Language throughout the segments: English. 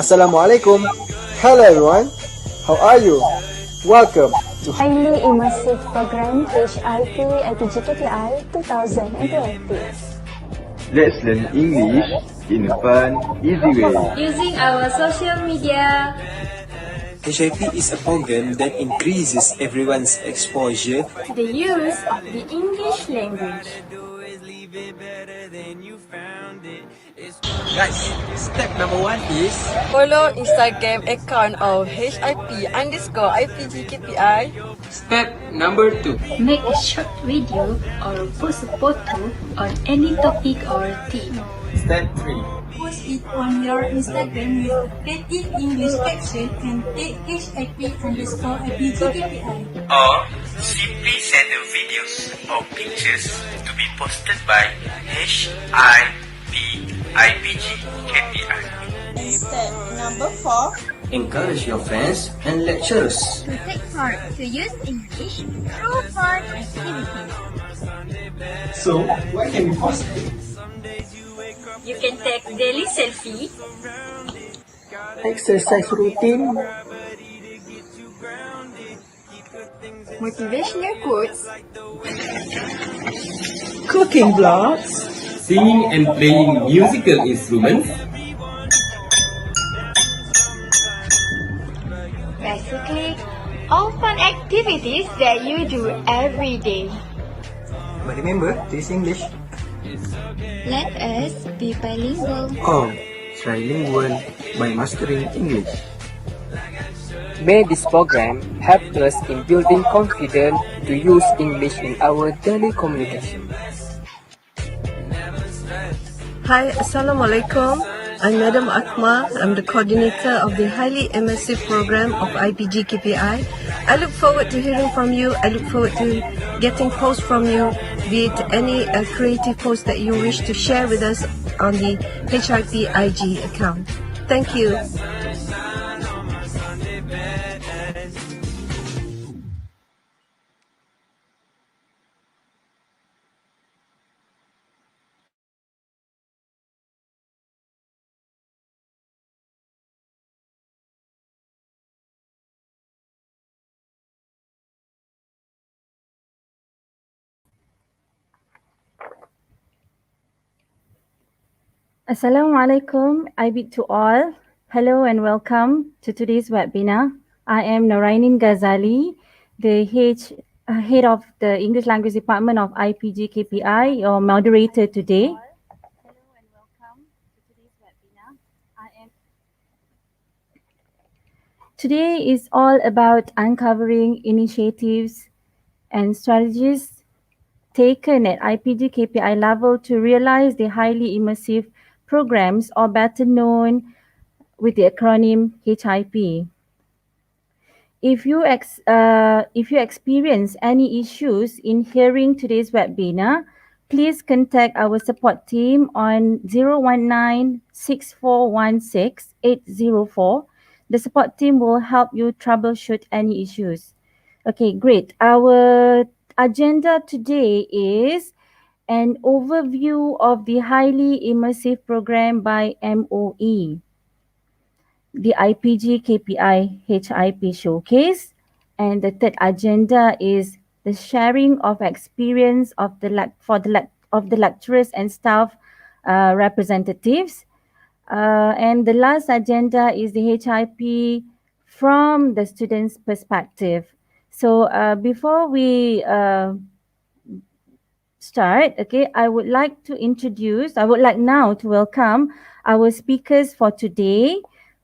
Assalamualaikum. Hello everyone. How are you? Welcome to Highly Immersive Program HIP IPGKPI 2020. Let's learn English in a fun, easy way. Using our social media. HIP is a program that increases everyone's exposure To the use of the English language. Guys, step number 1 is follow Instagram account of HIP_IPGKPI. Step number 2. Make a short video or post a photo on any topic or theme. Step 3. Post it on your Instagram with creative English caption and tag HIP_IPGKPI. Or simply send the videos or pictures to be posted by HIP/IPGKPI. Step number 4. Encourage your friends and lecturers to take part to use English through fun activities. So, where can we post it? You can take daily selfie, exercise routine, motivational quotes, cooking vlogs, Singing and playing musical instruments. Basically, all fun activities that you do every day. But remember, this English Let us be bilingual. or trilingual by mastering English. May this program help us in building confidence to use English in our daily communication. Hi, Assalamualaikum. I'm Madam AKMAR. I'm the coordinator of the highly immersive program of IPGKPI. I look forward to hearing from you. I look forward to getting posts from you, be it any creative post that you wish to share with us on the HIP IG account. Thank you. Assalamualaikum, I bid to all. Hello and welcome to today's webinar. I am NORAININ GHAZALI, the head of the English Language Department of IPGKPI, your moderator today. Hello and welcome to today's webinar. Today is all about uncovering initiatives and strategies taken at IPGKPI level to realize the highly immersive programs, or better known with the acronym HIP. If you experience any issues in hearing today's webinar, please contact our support team on 019-6416-804. The support team will help you troubleshoot any issues. Okay, great. Our agenda today is an overview of the highly immersive program by MOE, the IPGKPI HIP showcase, and the third agenda is the sharing of experience of the lecturers and staff representatives, and the last agenda is the HIP from the students' perspective. So before we start, okay, I would like now to welcome our speakers for today.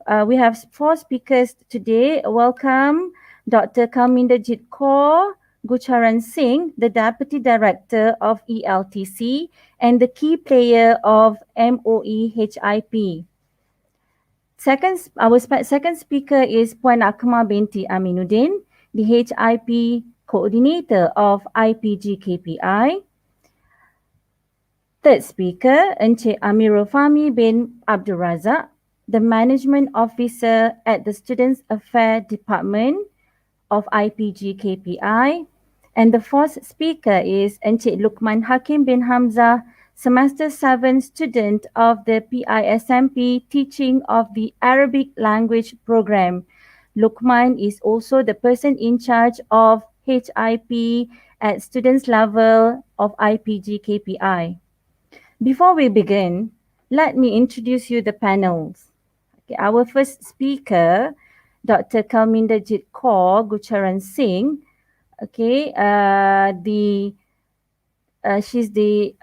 We have 4 speakers today. Welcome Dr. KALMINDERJIT GURCHARAN SINGH, the Deputy Director of ELTC and the key player of MOE HIP. Our second speaker is Puan AKMAR binti AMINUDDIN, the HIP Coordinator of IPGKPI. Third speaker, Encik AMIRUL FAHMIE bin Abdul RAZAK, the Management Officer at the Students Affairs Department of IPGKPI. And the fourth speaker is Encik LUQMAN HAKIM bin HAMZAH, Semester 7 student of the PISMP teaching of the Arabic language program. LUQMAN is also the person in charge of HIP at students level of IPG KPI. Before we begin, let me introduce you the panels. Okay, our first speaker, Dr. KALMINDERJIT Kaur GURCHARAN SINGH. Okay, she's the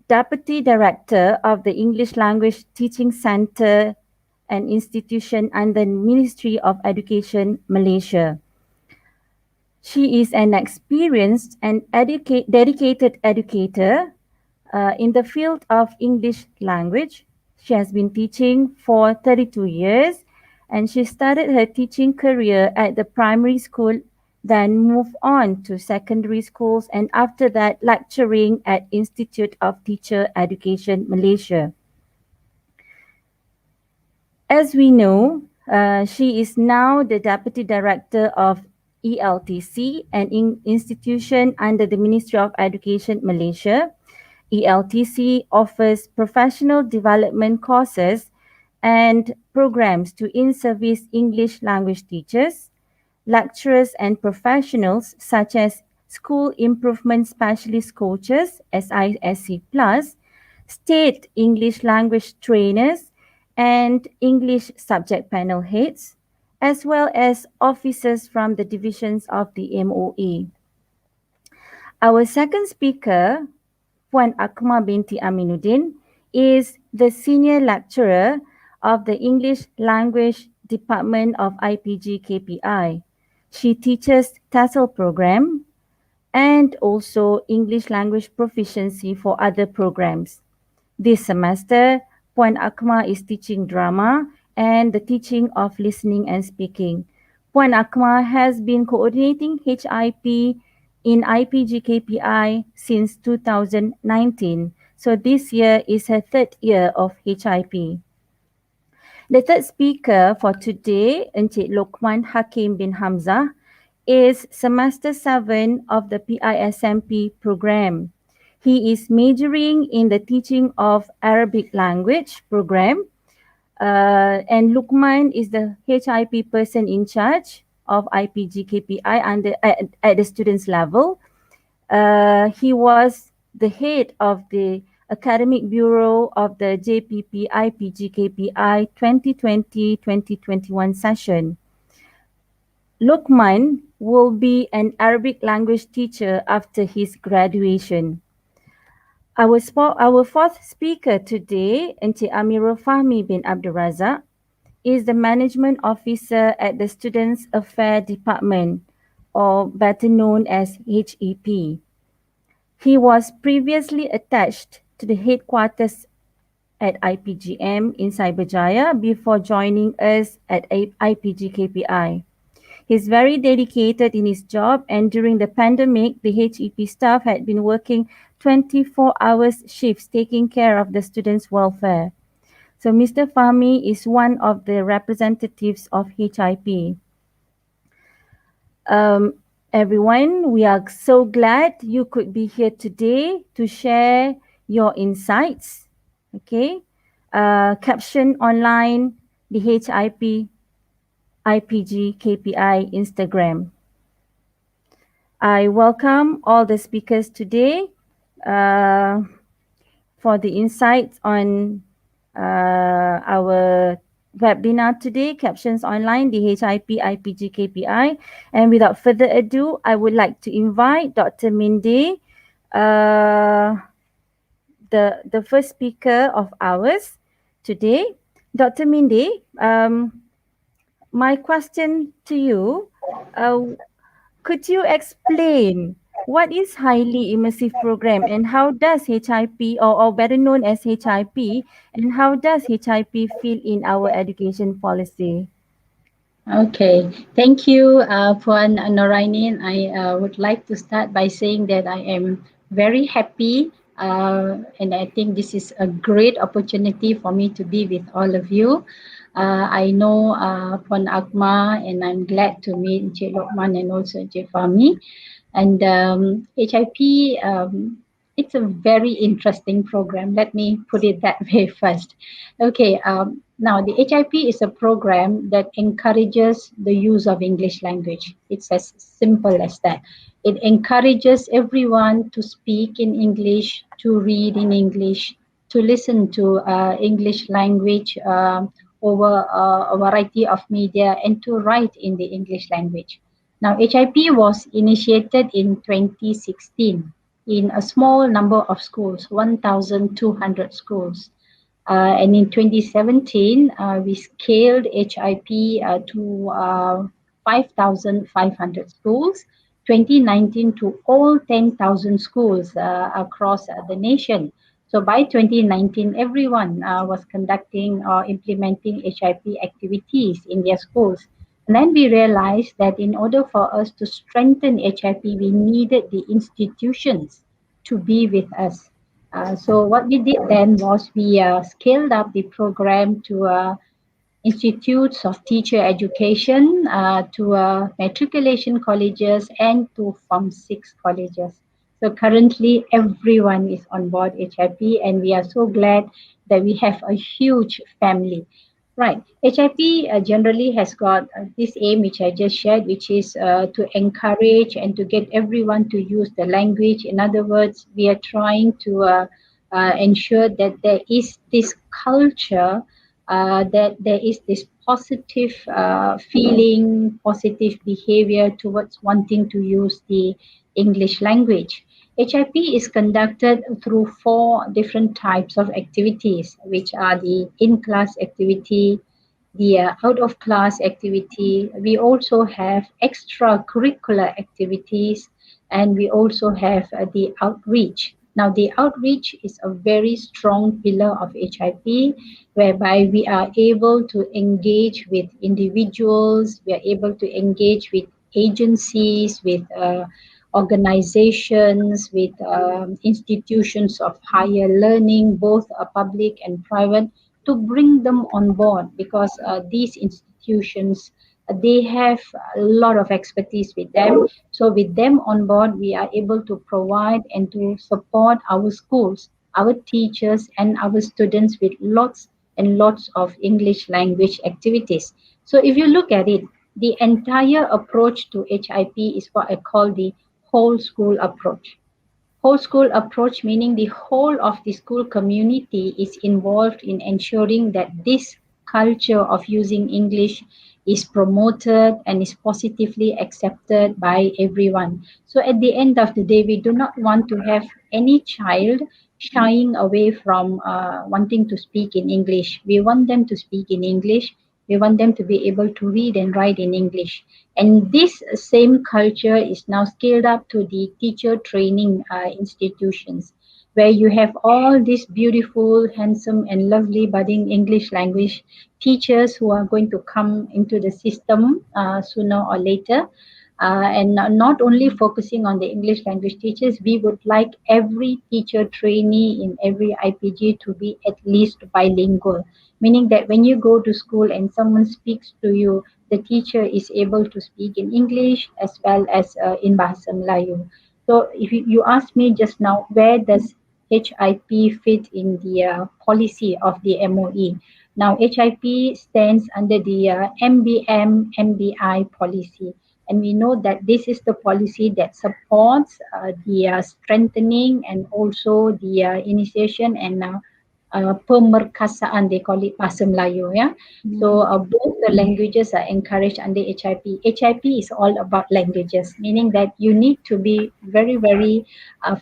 Deputy Director of the English Language Teaching Centre and Institution under the Ministry of Education, Malaysia. She is an experienced and dedicated educator in the field of English language. She has been teaching for 32 years and she started her teaching career at the primary school, then moved on to secondary schools and after that lecturing at Institute of Teacher Education, Malaysia. As we know, she is now the Deputy Director of ELTC, an institution under the Ministry of Education, Malaysia. ELTC offers professional development courses and programs to in-service English language teachers, lecturers and professionals such as School Improvement Specialist Coaches, SISC+, State English Language Trainers, and English Subject Panel Heads, as well as officers from the divisions of the MOE. Our second speaker, Puan AKMAR binti AMINUDDIN, is the Senior Lecturer of the English Language Department of IPG KPI. She teaches TESOL program and also English Language Proficiency for other programs. This semester, Puan AKMAR is teaching drama and the teaching of listening and speaking. Puan AKMAR has been coordinating HIP in IPG KPI since 2019. So this year is her third year of HIP. The third speaker for today, Encik LUQMAN Hakim bin HAMZAH, is semester 7 of the PISMP program. He is majoring in the teaching of Arabic language program. And LUQMAN is the HIP person in charge of IPG KPI at the students level. He was the head of the Academic Bureau of the JPP IPG KPI 2020-2021 session. LUQMAN will be an Arabic language teacher after his graduation. Our fourth speaker today, Encik AMIRUL FAHMIE bin Abdul RAZAK, is the Management Officer at the Students Affairs Department, or better known as HEP. He was previously attached to the headquarters at IPGM in Cyberjaya before joining us at IPG KPI. He's very dedicated in his job, and during the pandemic, the HEP staff had been working 24 hours shifts taking care of the students' welfare. So Mr. Fahmi is one of the representatives of HIP. Everyone, we are so glad you could be here today to share your insights. Okay, Caption Online, the HIP IPG KPI Instagram. I welcome all the speakers today for the insights on our webinar today, Captions Online, the HIP IPG KPI. And without further ado, I would like to invite Dr. Minde, the first speaker of ours today. Dr. Minde, my question to you, could you explain what is highly immersive program and how does HIP, or better known as HIP, and how does HIP fit in our education policy? Okay, thank you, Puan NORAININ. I would like to start by saying that I am very happy and I think this is a great opportunity for me to be with all of you. I know Puan AKMAR, and I'm glad to meet Encik LUQMAN and also Encik Fahmi. And HIP it's a very interesting program. Let me put it that way first. Okay, now the HIP is a program that encourages the use of English language. It's as simple as that. It encourages everyone to speak in English, to read in English, to listen to English language over a variety of media, and to write in the English language. Now, HIP was initiated in 2016 in a small number of schools, 1,200 schools. And in 2017, we scaled HIP to 5,500 schools, 2019 to all 10,000 schools across the nation. So by 2019, everyone was conducting or implementing HIP activities in their schools. And then we realized that in order for us to strengthen HIP, we needed the institutions to be with us. So what we did then was we scaled up the program to institutes of teacher education, to matriculation colleges, and to Form 6 colleges. So currently everyone is on board HIP, and we are so glad that we have a huge family. Right. HIP generally has got this aim, which I just shared, which is to encourage and to get everyone to use the language. In other words, we are trying to ensure that there is this culture, that there is this positive feeling, positive behavior towards wanting to use the English language. HIP is conducted through 4 different types of activities, which are the in-class activity, the out-of-class activity. We also have extracurricular activities, and we also have the outreach. Now, the outreach is a very strong pillar of HIP, whereby we are able to engage with individuals, we are able to engage with agencies, with organizations, with institutions of higher learning, both public and private, to bring them on board, because these institutions, they have a lot of expertise with them. So with them on board, we are able to provide and to support our schools, our teachers, and our students with lots and lots of English language activities. So if you look at it, the entire approach to HIP is what I call the whole school approach. Whole school approach meaning the whole of the school community is involved in ensuring that this culture of using English is promoted and is positively accepted by everyone. So at the end of the day, we do not want to have any child shying away from wanting to speak in English. We want them to speak in English. We want them to be able to read and write in English. And this same culture is now scaled up to the teacher training institutions, where you have all these beautiful, handsome, and lovely budding English language teachers who are going to come into the system sooner or later. And not only focusing on the English language teachers, we would like every teacher trainee in every IPG to be at least bilingual, meaning that when you go to school and someone speaks to you, the teacher is able to speak in English as well as in Bahasa Melayu. So if you asked me just now, where does HIP fit in the policy of the MOE? Now, HIP stands under the MBM MBI policy. And we know that this is the policy that supports the strengthening and also the initiation and pemerkasaan, they call it Bahasa Melayu. So both the languages are encouraged under HIP. HIP is all about languages, meaning that you need to be very, very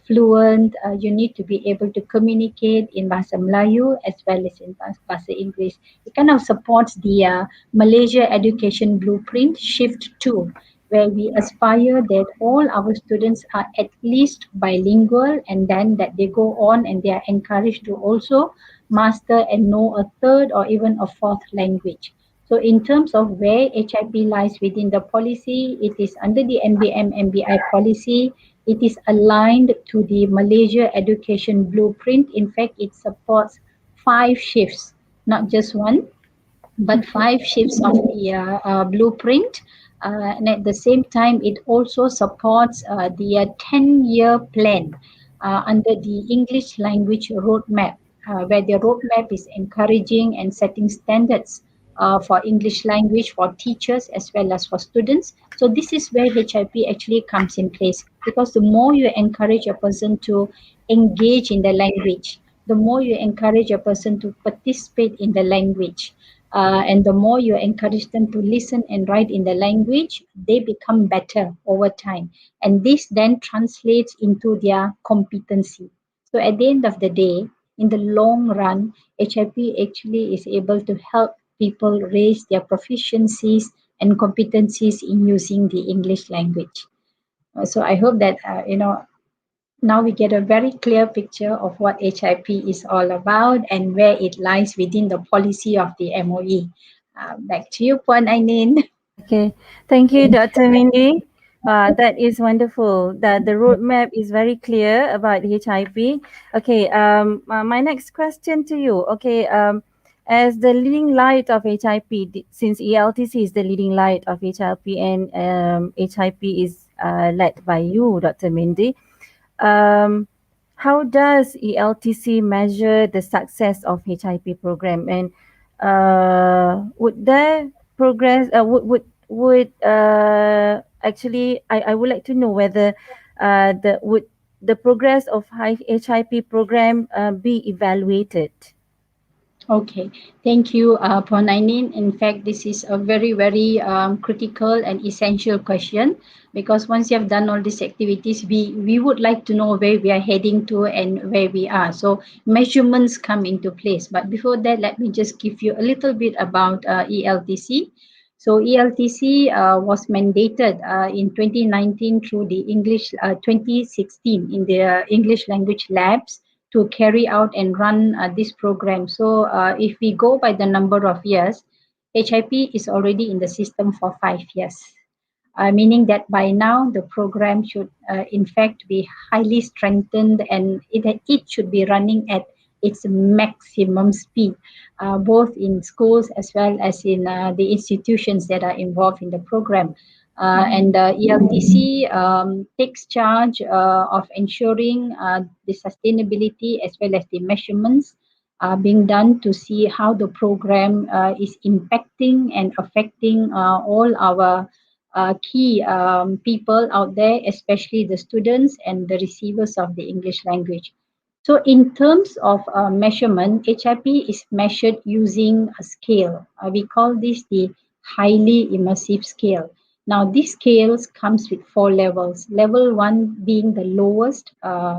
fluent. You need to be able to communicate in Bahasa Melayu as well as in Bahasa Inggeris. It kind of supports the Malaysia Education Blueprint Shift 2, where we aspire that all our students are at least bilingual, and then that they go on and they are encouraged to also master and know a third or even a fourth language. So in terms of where HIP lies within the policy, it is under the MBM MBI policy. It is aligned to the Malaysia Education Blueprint. In fact, it supports 5 shifts, not just one, but 5 shifts of the blueprint. And at the same time, it also supports the 10-year plan under the English language roadmap, where the roadmap is encouraging and setting standards for English language for teachers as well as for students. So this is where HIP actually comes in place, because the more you encourage a person to engage in the language, the more you encourage a person to participate in the language, and the more you encourage them to listen and write in the language, they become better over time. And this then translates into their competency. So at the end of the day, in the long run, HIP actually is able to help people raise their proficiencies and competencies in using the English language. So I hope that, now we get a very clear picture of what HIP is all about and where it lies within the policy of the MOE. Back to you, Puan Ainin. Okay, thank you, Dr. Mindy. That is wonderful. The roadmap is very clear about HIP. Okay, my next question to you. Okay, as the leading light of HIP, since ELTC is the leading light of HIP and HIP is led by you, Dr. Mindy, how does ELTC measure the success of HIP program, and would there progress would actually I would like to know whether the progress of HIP program be evaluated? Okay, thank you, Puan Ainin. In fact, this is a very, very critical and essential question, because once you have done all these activities, we would like to know where we are heading to and where we are. So measurements come into place. But before that, let me just give you a little bit about ELTC. So ELTC was mandated in 2019 through the 2016 in the English language labs to carry out and run this program. So if we go by the number of years, HIP is already in the system for 5 years, meaning that by now the program should in fact be highly strengthened, and it should be running at its maximum speed, both in schools as well as in the institutions that are involved in the program. And ELTC takes charge of ensuring the sustainability as well as the measurements being done to see how the program is impacting and affecting all our key people out there, especially the students and the receivers of the English language. So in terms of measurement, HIP is measured using a scale. We call this the highly immersive scale. Now, this scale comes with 4 levels. Level 1 being the lowest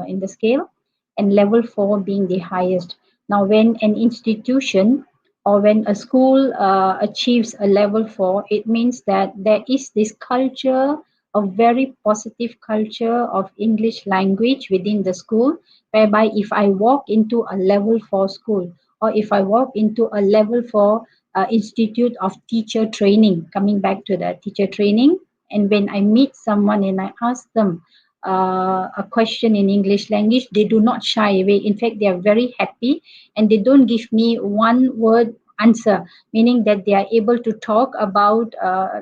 in the scale, and level 4 being the highest. Now, when an institution or when a school achieves a level 4, it means that there is this culture, a very positive culture of English language within the school, whereby if I walk into a level 4 school, or if I walk into a level 4 Institute of Teacher Training, coming back to the teacher training, and when I meet someone and I ask them a question in English language, they do not shy away. In fact, they are very happy, and they don't give me one word answer, meaning that they are able to talk about,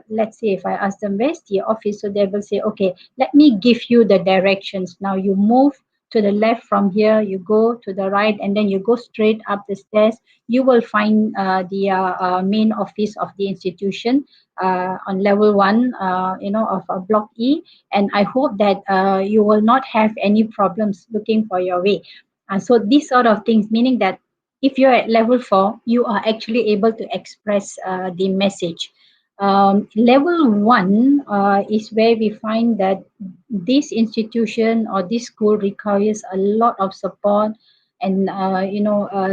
let's say if I ask them where's the office, so they will say, okay, let me give you the directions. Now you move to the left from here, you go to the right, and then you go straight up the stairs. You will find the main office of the institution on level 1, of Block E. And I hope that you will not have any problems looking for your way. So these sort of things, meaning that if you're at level 4, you are actually able to express the message. Level 1 is where we find that this institution or this school requires a lot of support, and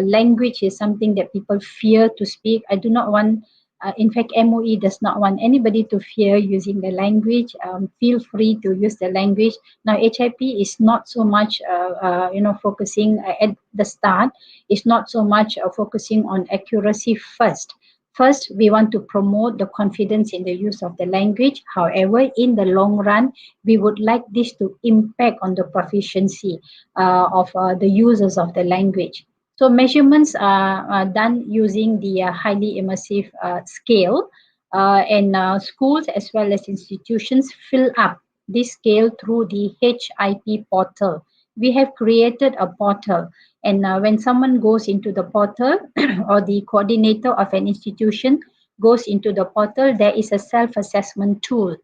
language is something that people fear to speak. I do not want, in fact, MOE does not want anybody to fear using the language. Feel free to use the language. Now, HIP is not so much, focusing at the start. It's not so much focusing on accuracy first. First, we want to promote the confidence in the use of the language. However, in the long run, we would like this to impact on the proficiency of the users of the language. So measurements are done using the highly immersive scale, and schools as well as institutions fill up this scale through the HIP portal. we have created a portal. And when someone goes into the portal or the coordinator of an institution goes into the portal, there is a self-assessment tool.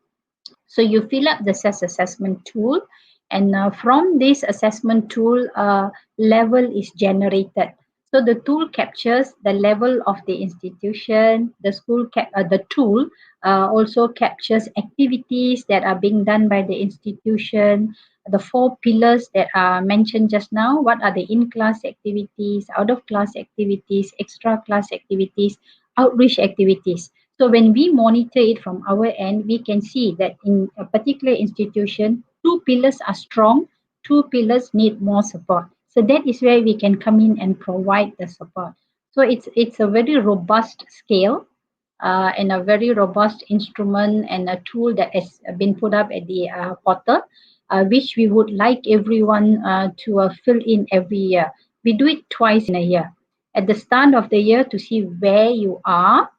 So you fill up the self-assessment tool, and from this assessment tool, level is generated. So the tool captures the level of the institution. The tool also captures activities that are being done by the institution. The four pillars that are mentioned just now: what are the in-class activities, out-of-class activities, extra-class activities, outreach activities. So when we monitor it from our end, we can see that in a particular institution, two pillars are strong, two pillars need more support. So that is where we can come in and provide the support. So it's a very robust scale and a very robust instrument and a tool that has been put up at the portal, which we would like everyone to fill in every year. We do it twice in a year. At the start of the year to see where you are,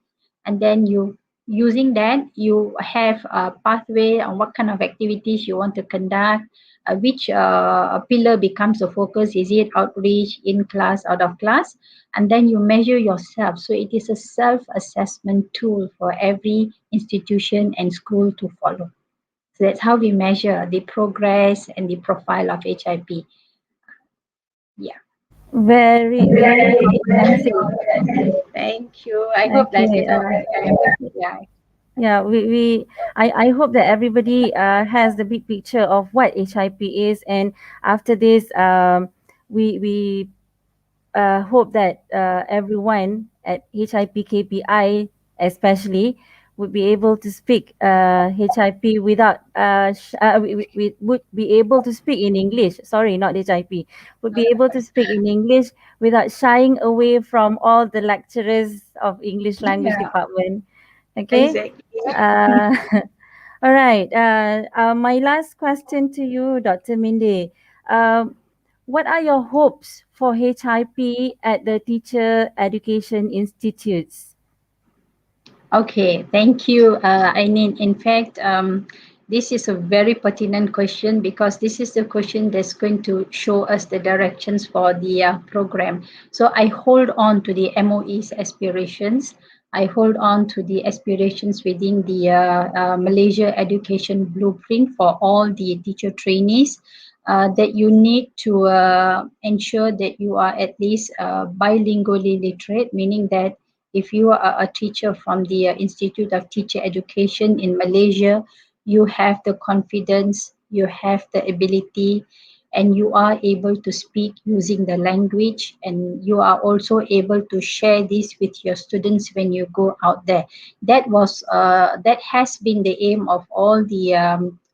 and then you using that you have a pathway on what kind of activities you want to conduct, which pillar becomes the focus. Is it outreach, in class, out of class? And then you measure yourself. So it is a self-assessment tool for every institution and school to follow. So that's how we measure the progress and the profile of HIP. Yeah. Very, very comprehensive. Thank you. I hope that yeah. Yeah, I hope that everybody has the big picture of what HIP is, and after this, we hope that everyone at HIP KPI especially would be able to speak HIP without we would be able to speak in English. Sorry, not HIP. Would be able to speak in English without shying away from all the lecturers of English language department. Okay. Exactly. All right. My last question to you, Dr. Minde. What are your hopes for HIP at the Teacher Education Institutes? Okay, thank you. In fact, this is a very pertinent question because this is the question that's going to show us the directions for the program. So I hold on to the MOE's aspirations. I hold on to the aspirations within the Malaysia Education Blueprint for all the teacher trainees. That you need to ensure that you are at least bilingually literate, meaning that if you are a teacher from the Institute of Teacher Education in Malaysia, you have the confidence, you have the ability, and you are able to speak using the language, and you are also able to share this with your students when you go out there. That has been the aim of all the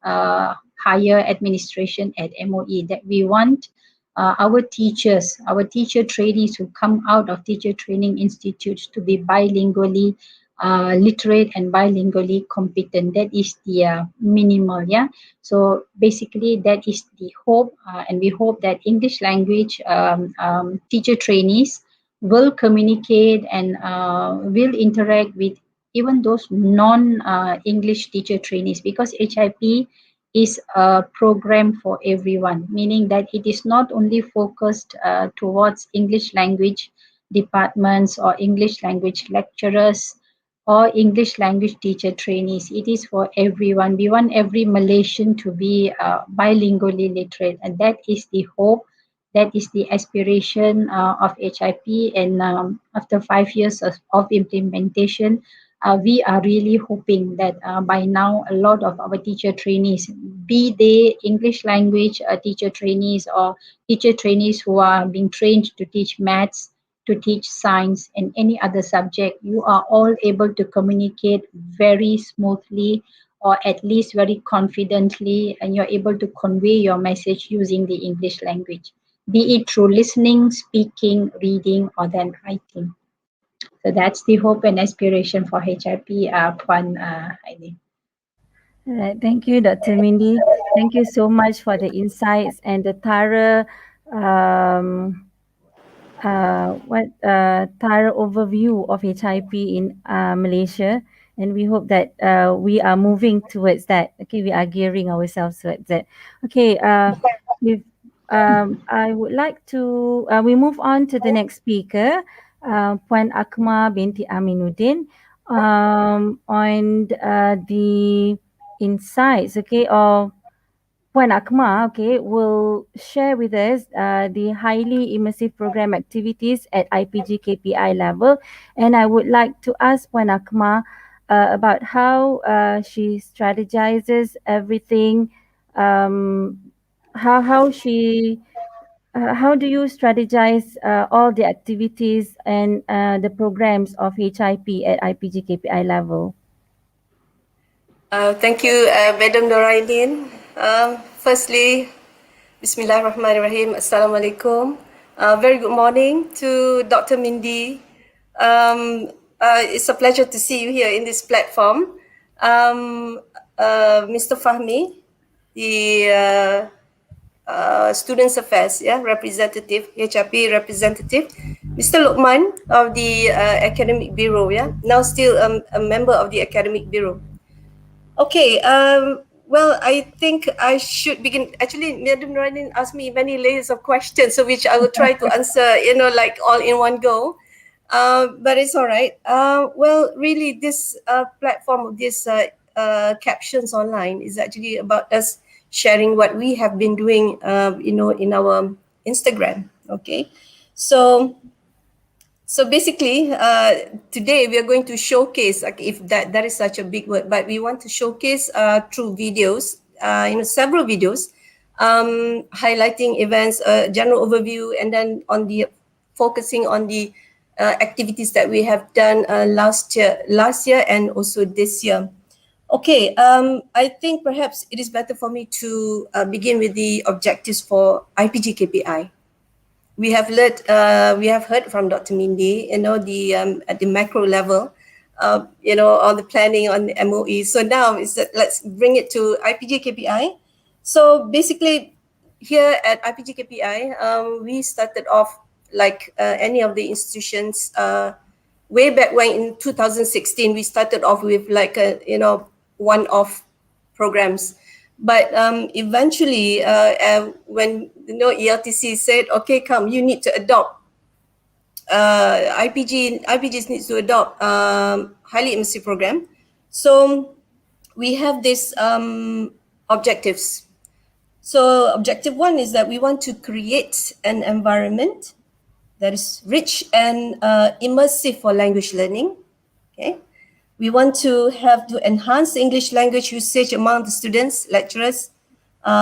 higher administration at MOE, that we want our teachers, our teacher trainees who come out of teacher training institutes to be bilingually literate and bilingually competent. That is the minimal, yeah. So basically that is the hope, and we hope that English language teacher trainees will communicate and will interact with even those non-English teacher trainees, because HIP is a program for everyone, meaning that it is not only focused towards English language departments or English language lecturers or English language teacher trainees. It is for everyone. We want every Malaysian to be bilingually literate, and that is the hope, that is the aspiration of HIP. And after 5 years of implementation, we are really hoping that by now a lot of our teacher trainees, be they English language teacher trainees or teacher trainees who are being trained to teach maths, to teach science and any other subject, you are all able to communicate very smoothly or at least very confidently, and you're able to convey your message using the English language, be it through listening, speaking, reading, or then writing. So that's the hope and aspiration for HIP, Puan Aileen. All right. Thank you, Dr. Mindy. Thank you so much for the insights and the thorough thorough overview of HIP in Malaysia, and we hope that we are moving towards that. Okay, we are gearing ourselves towards that. Okay, with I would like to, we move on to the next speaker, Puan AKMAR binti Aminuddin, on the insights, okay, of Puan AKMAR, okay, will share with us the highly immersive program activities at IPG KPI level. And I would like to ask Puan AKMAR about how she strategizes everything, how she how do you strategize all the activities and the programs of HIP at IPG KPI level? Thank you, Madam NORAININ. Firstly, Bismillahirrahmanirrahim. Assalamualaikum. Very good morning to Dr. Mindy. It's a pleasure to see you here in this platform. Mr. FAHMIE, the Students Affairs representative, HRP representative, Mr. LUQMAN of the Academic Bureau, now still a member of the Academic Bureau. Okay, well, I think I should begin. Actually, Madam NORAININ asked me many layers of questions, so which I will try to answer, like all in one go. But it's all right. Well, really, this platform, this Captions Online is actually about us sharing what we have been doing, in our Instagram. Okay, so basically, today we are going to showcase, if that is such a big word, but we want to showcase through videos, several videos, highlighting events, general overview, and then focusing on the activities that we have done last year and also this year. Okay, I think perhaps it is better for me to begin with the objectives for IPG KPI. We have heard from Dr. Mindy, at the macro level, on the planning on the MOE. So now let's bring it to IPG KPI. So basically, here at IPG KPI, we started off like any of the institutions. Way back when in 2016, we started off with like one-off programs. But eventually, when ELTC said, okay, come, you need to adopt, IPGs needs to adopt highly immersive program. So we have these objectives. So objective 1 is that we want to create an environment that is rich and immersive for language learning. Okay. We want to enhance the English language usage among the students, lecturers,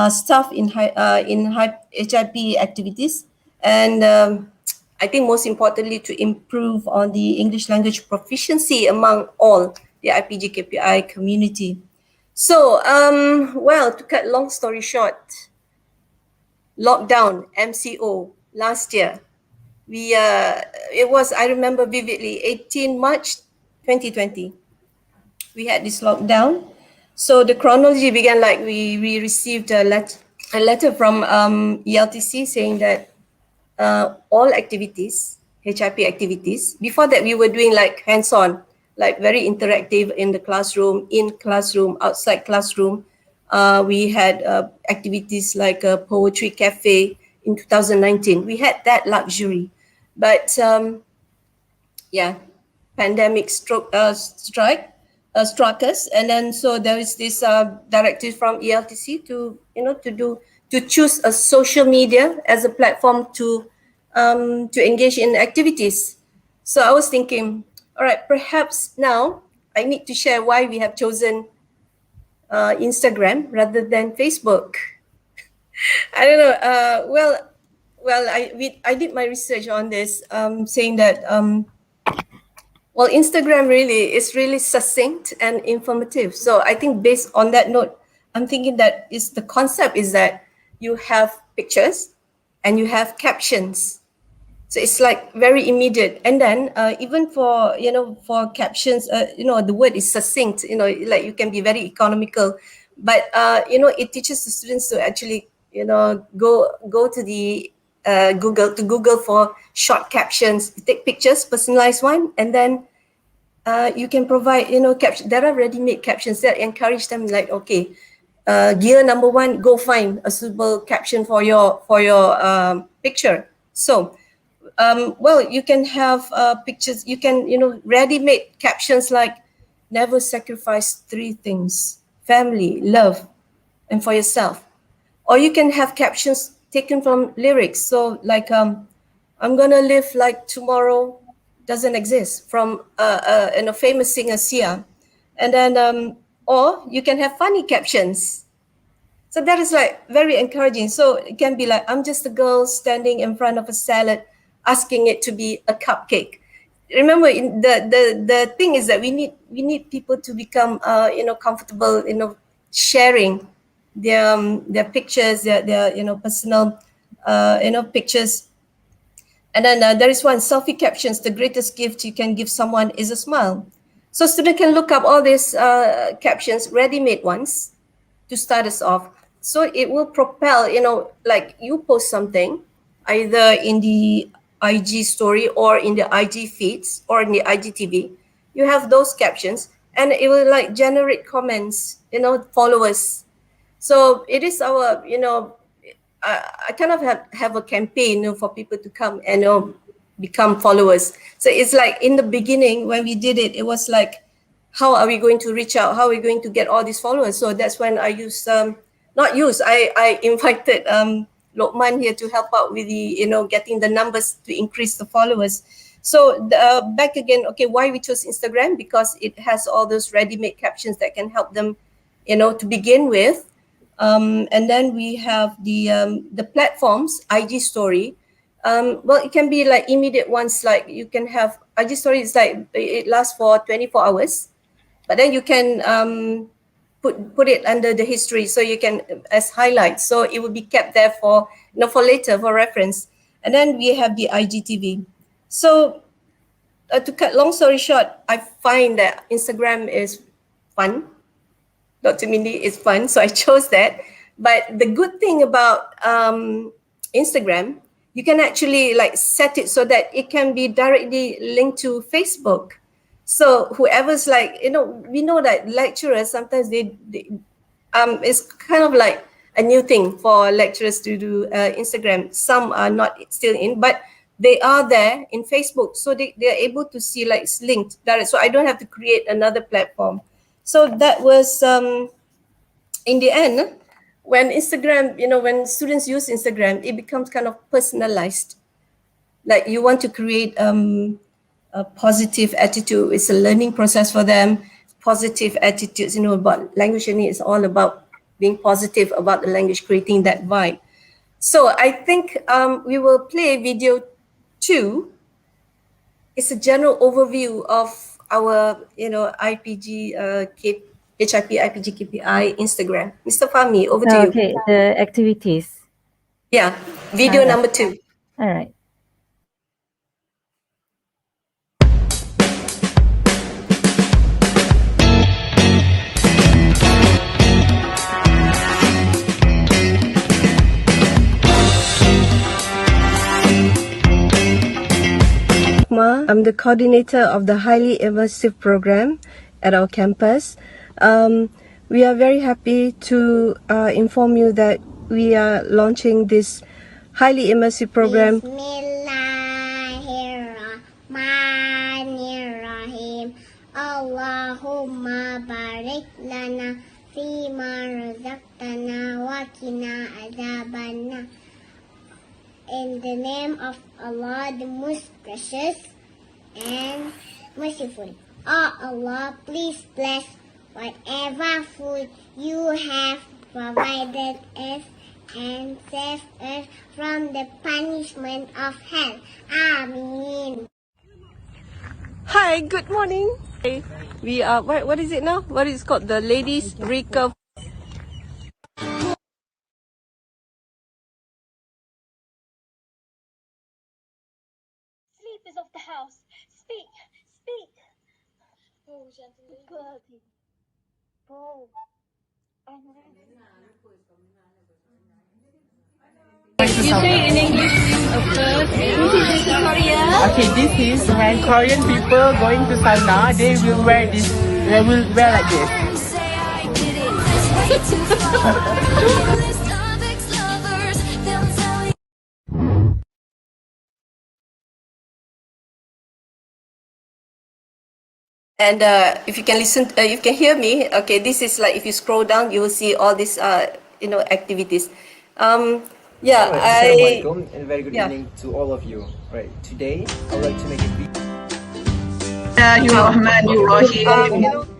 staff in HIP activities, and I think most importantly to improve on the English language proficiency among all the IPG KPI community. So, well, to cut long story short, lockdown, MCO, last year, I remember vividly, 18 March 2020. We had this lockdown. So the chronology began like we received a letter from ELTC saying that all activities, HIP activities, before that we were doing like hands-on, like very interactive in the classroom, outside classroom. We had activities like a poetry cafe in 2019. We had that luxury. But pandemic struck us, and then so there is this directive from ELTC to choose a social media as a platform to engage in activities. So I was thinking, all right, perhaps now I need to share why we have chosen Instagram rather than Facebook. I don't know. Well, I did my research on this, saying that well, Instagram really is really succinct and informative. So I think based on that note, I'm thinking that the concept is that you have pictures and you have captions. So it's like very immediate. And then even for captions, the word is succinct, like you can be very economical, but it teaches the students to actually, go to the Google for short captions, take pictures, personalized one, and then you can provide, captions. There are ready-made captions that encourage them, like, okay, gear number 1, go find a suitable caption for your picture. So, well, you can have pictures. You can, ready-made captions like never sacrifice 3 things: family, love, and for yourself. Or you can have captions taken from lyrics. So like, I'm gonna live like tomorrow doesn't exist, from a famous singer, Sia. And then, or you can have funny captions. So that is like very encouraging. So it can be like, I'm just a girl standing in front of a salad, asking it to be a cupcake. Remember, the thing is that we need people to become comfortable, sharing their pictures, their personal pictures. And then there is one, selfie captions. The greatest gift you can give someone is a smile. So students can look up all these captions, ready-made ones, to start us off. So it will propel, like you post something, either in the IG story or in the IG feeds or in the IGTV. You have those captions and it will like generate comments, followers. So it is our, I kind of have a campaign for people to come and become followers. So it's like in the beginning when we did it, it was like, how are we going to reach out? How are we going to get all these followers? So that's when I used, I invited LUQMAN here to help out with the, getting the numbers to increase the followers. So back again, okay, why we chose Instagram? Because it has all those ready-made captions that can help them, to begin with. And then we have the platforms, IG story. Well, it can be like immediate ones, like you can have IG story is like, it lasts for 24 hours, but then you can put it under the history, so you can as highlights, so it will be kept there for for later, for reference. And then we have the IGTV. So to cut long story short, I find that Instagram is fun. Dr. Mindy, is fun, so I chose that. But the good thing about Instagram, you can actually like set it so that it can be directly linked to Facebook. So whoever's like, we know that lecturers, sometimes they it's kind of like a new thing for lecturers to do Instagram. Some are not still in, but they are there in Facebook. So they are able to see like it's linked direct. So I don't have to create another platform. So that was, in the end, when Instagram, when students use Instagram, it becomes kind of personalized. Like you want to create a positive attitude. It's a learning process for them. Positive attitudes, about language learning is all about being positive about the language, creating that vibe. So I think we will play video 2. It's a general overview of our, IPG, HIP, IPG, KPI, Instagram. Mr. FAHMIE, over to you. Okay, the activities. Yeah, video number 2. All right. I'm the coordinator of the highly immersive program at our campus. We are very happy to inform you that we are launching this highly immersive program. Bismillahirrahmanirrahim. Allahumma barik lana fima razaqtana wa qina adzabannar. In the name of Allah, the most gracious and merciful. Oh Allah, please bless whatever food you have provided us and save us from the punishment of hell. Amin. Hi, good morning. We are, what is it now? What is it called? The ladies recover. Sleep is of the house. Speak, speak. Oh, gentlemen. Good. Oh, I'm ready. You say in English, of course. This is Korea. Okay, this is when Korean people going to sauna, they will wear this. They will wear like this. And if you can listen, you can hear me. Okay, this is like if you scroll down, you will see all these, activities. Yeah, Assalamualaikum and very good evening to all of you. Right, today I would like to make a video.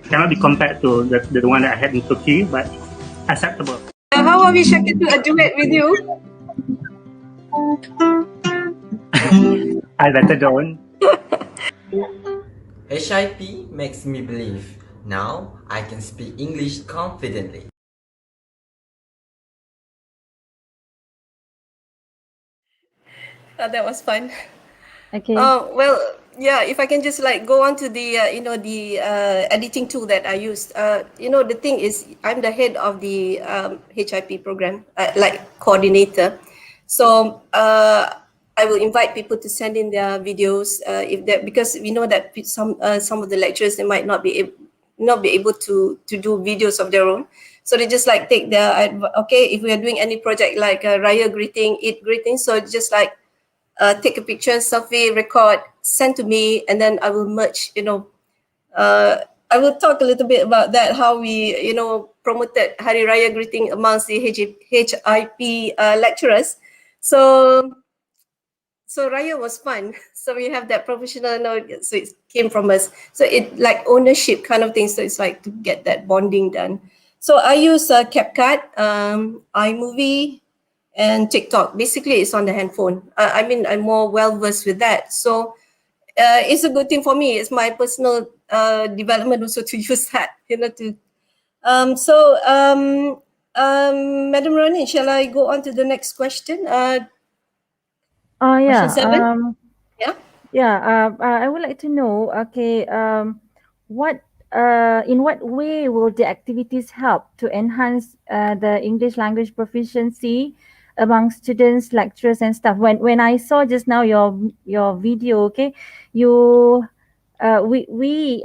Cannot be compared to the one that I had in Turkey, but acceptable. How I wish I could do a duet with you. I better don't. HIP makes me believe. Now I can speak English confidently. That was fun. Okay. Well, yeah, if I can just like go on to the, editing tool that I used. The thing is, I'm the head of the HIP program, like coordinator. So I will invite people to send in their videos because we know that some of the lecturers, they might not be able to do videos of their own. So they just like take their, okay, if we are doing any project like Raya greeting, Eid greeting, so just like take a picture, selfie, record, send to me, and then I will merge, I will talk a little bit about that, how we, promoted Hari Raya greeting amongst the HIP lecturers. So Raya was fun. So we have that professional, so it came from us. So it like ownership kind of thing. So it's like to get that bonding done. So I use CapCut, iMovie, and TikTok. Basically, it's on the handphone. I'm more well-versed with that. So it's a good thing for me. It's my personal development also to use that, Madam Ronin, shall I go on to the next question? Yeah. Question 7? I would like to know, okay, in what way will the activities help to enhance the English language proficiency among students, lecturers, and staff? When I saw just now your video, okay, we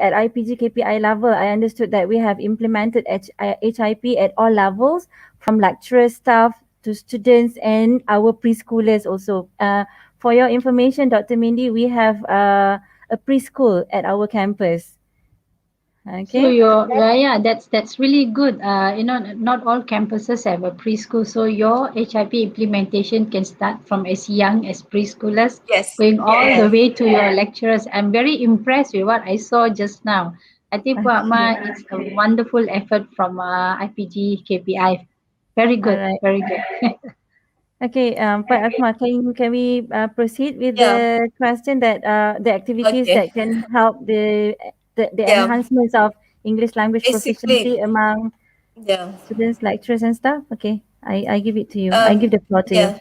at IPG KPI level, I understood that we have implemented HIP at all levels, from lecturers, staff to students, and our preschoolers also. For your information, Dr. Mindy, we have a preschool at our campus. Okay. So that's really good. Not all campuses have a preschool. So your HIP implementation can start from as young as preschoolers, going all the way to your lecturers. I'm very impressed with what I saw just now. I think AKMAR, it's a wonderful effort from IPG KPI. Very good, very good. Okay, Pak AKMAR, can we proceed with the question that the activities that can help the enhancements of English language proficiency among students, lecturers, and staff? Okay, I give it to you. I give the floor to you.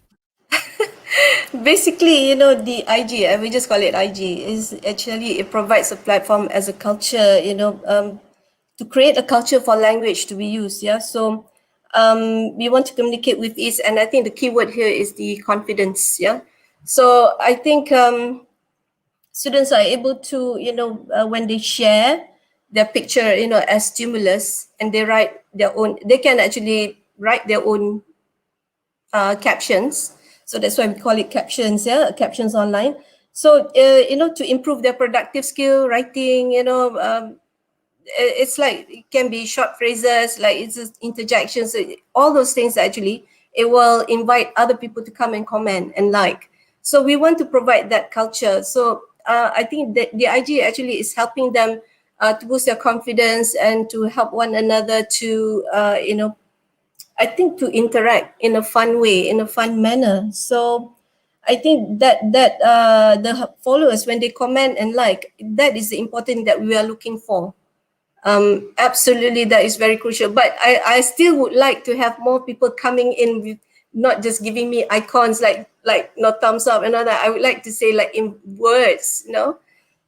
Basically, the IG, we just call it IG, is actually, it provides a platform as a culture, to create a culture for language to be used. So we want to communicate with ease, and I think the key word here is the confidence. So I think students are able to, when they share their picture, as stimulus, and they write their own, they can actually write their own captions. So that's why we call it captions, captions online. So, to improve their productive skill, writing, it's like, it can be short phrases, like it's just interjections, all those things actually, it will invite other people to come and comment and like. So we want to provide that culture. So I think that the IG actually is helping them to boost their confidence and to help one another to, I think, to interact in a fun way, in a fun manner. So I think that the followers, when they comment and like, that is the important that we are looking for. Absolutely, that is very crucial. But I still would like to have more people coming in with not just giving me icons like no thumbs up and all that. I would like to say like in words,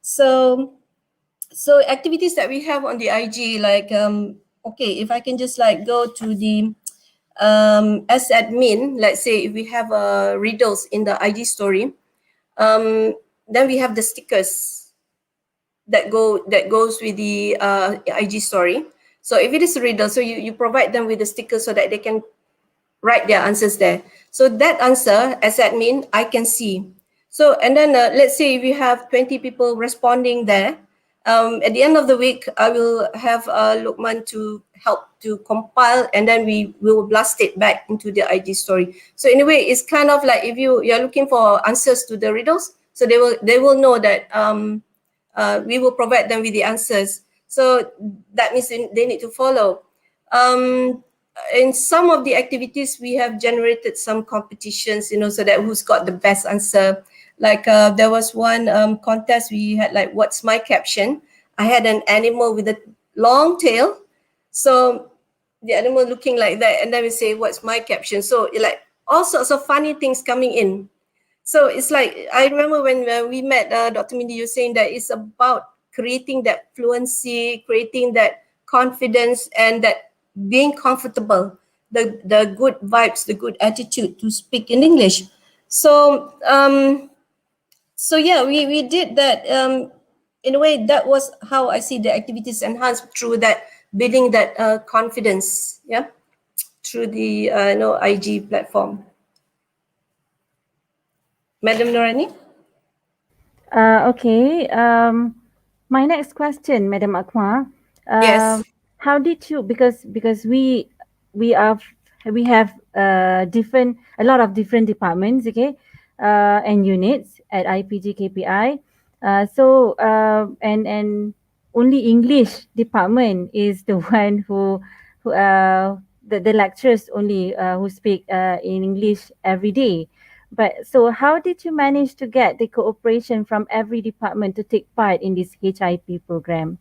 So activities that we have on the IG, like okay, if I can just like go to the as admin, let's say if we have riddles in the IG story, then we have the stickers that goes with the IG story. So if it is a riddle, so you provide them with a sticker so that they can write their answers there. So that answer, as admin, I can see. So, and then let's say if you have 20 people responding there, at the end of the week, I will have LUQMAN to help to compile, and then we will blast it back into the IG story. So in a way, it's kind of like if you're looking for answers to the riddles, so they will know that we will provide them with the answers. So that means they need to follow. In some of the activities, we have generated some competitions, you know, so that who's got the best answer. Like there was one contest we had, like, what's my caption? I had an animal with a long tail. So the animal looking like that, and then we say, what's my caption? So like all sorts of funny things coming in. So it's like, I remember when we met Dr. Mindy, you saying that it's about creating that fluency, creating that confidence, and that being comfortable, the good vibes, the good attitude to speak in English. So so yeah, we did that. In a way, that was how I see the activities enhanced through that, building that confidence, yeah, through the IG platform. Madam Noraini? Okay. My next question, Madam AKMAR. Yes. How did you, because we have a lot of different departments, okay, and units at IPG KPI. So and only English department is the one who the lecturers only who speak in English every day. But so how did you manage to get the cooperation from every department to take part in this HIP program?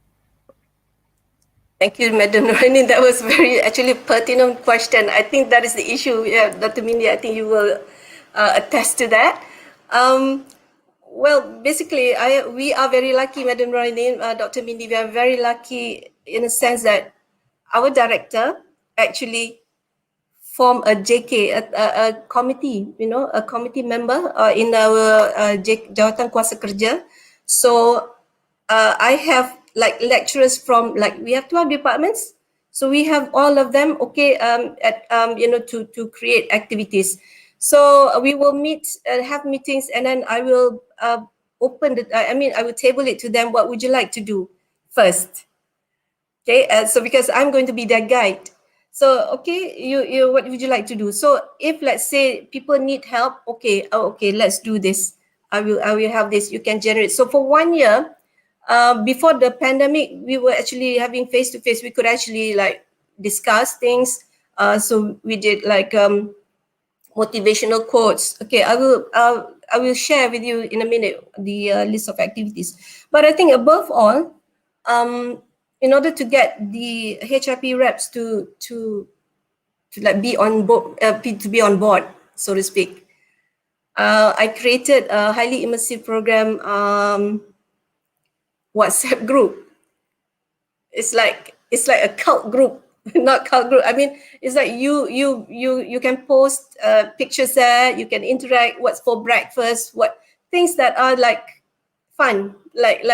Thank you, Madam Noraini. That was very actually pertinent question. I think that is the issue. Yeah, Dr. Mindy, I think you will attest to that. Well, basically, we are very lucky, Madam Noraini, Dr. Mindy. We are very lucky in a sense that our director actually form a JK, a committee, you know, a committee member in our Jabatan Kuasa Kerja. So I have like lecturers from, like, we have 12 departments. So we have all of them, okay, to create activities. So we will meet, have meetings, and then I will open I will table it to them. What would you like to do first? Okay, so because I'm going to be their guide. So, okay, you what would you like to do? So if, let's say, people need help, okay, let's do this. I will have this, you can generate. So for 1 year, before the pandemic, we were actually having face-to-face. We could actually like discuss things. So we did like motivational quotes. Okay, I will share with you in a minute the list of activities. But I think above all, in order to get the HRP reps to like be on board, so to speak, I created a highly immersive program WhatsApp group. It's like a cult group, not cult group. I mean, it's like you can post pictures there. You can interact. What's for breakfast? What things that are like fun, like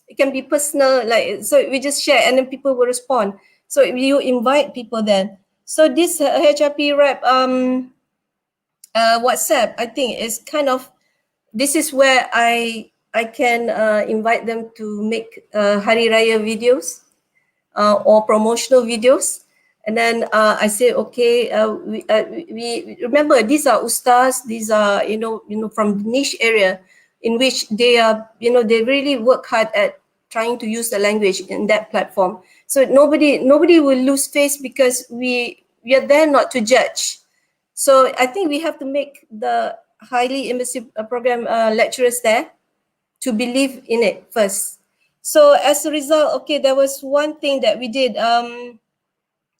it can be personal, like, so we just share and then people will respond. So you invite people then. So this HRP rep WhatsApp, I think, is kind of, this is where I can invite them to make Hari Raya videos or promotional videos. And then I say, okay, we remember, these are ustaz, these are, you know, from the niche area in which they are, they really work hard at trying to use the language in that platform. So nobody will lose face, because we are there not to judge. So I think we have to make the highly immersive program lecturers there to believe in it first. So as a result, okay, there was one thing that we did.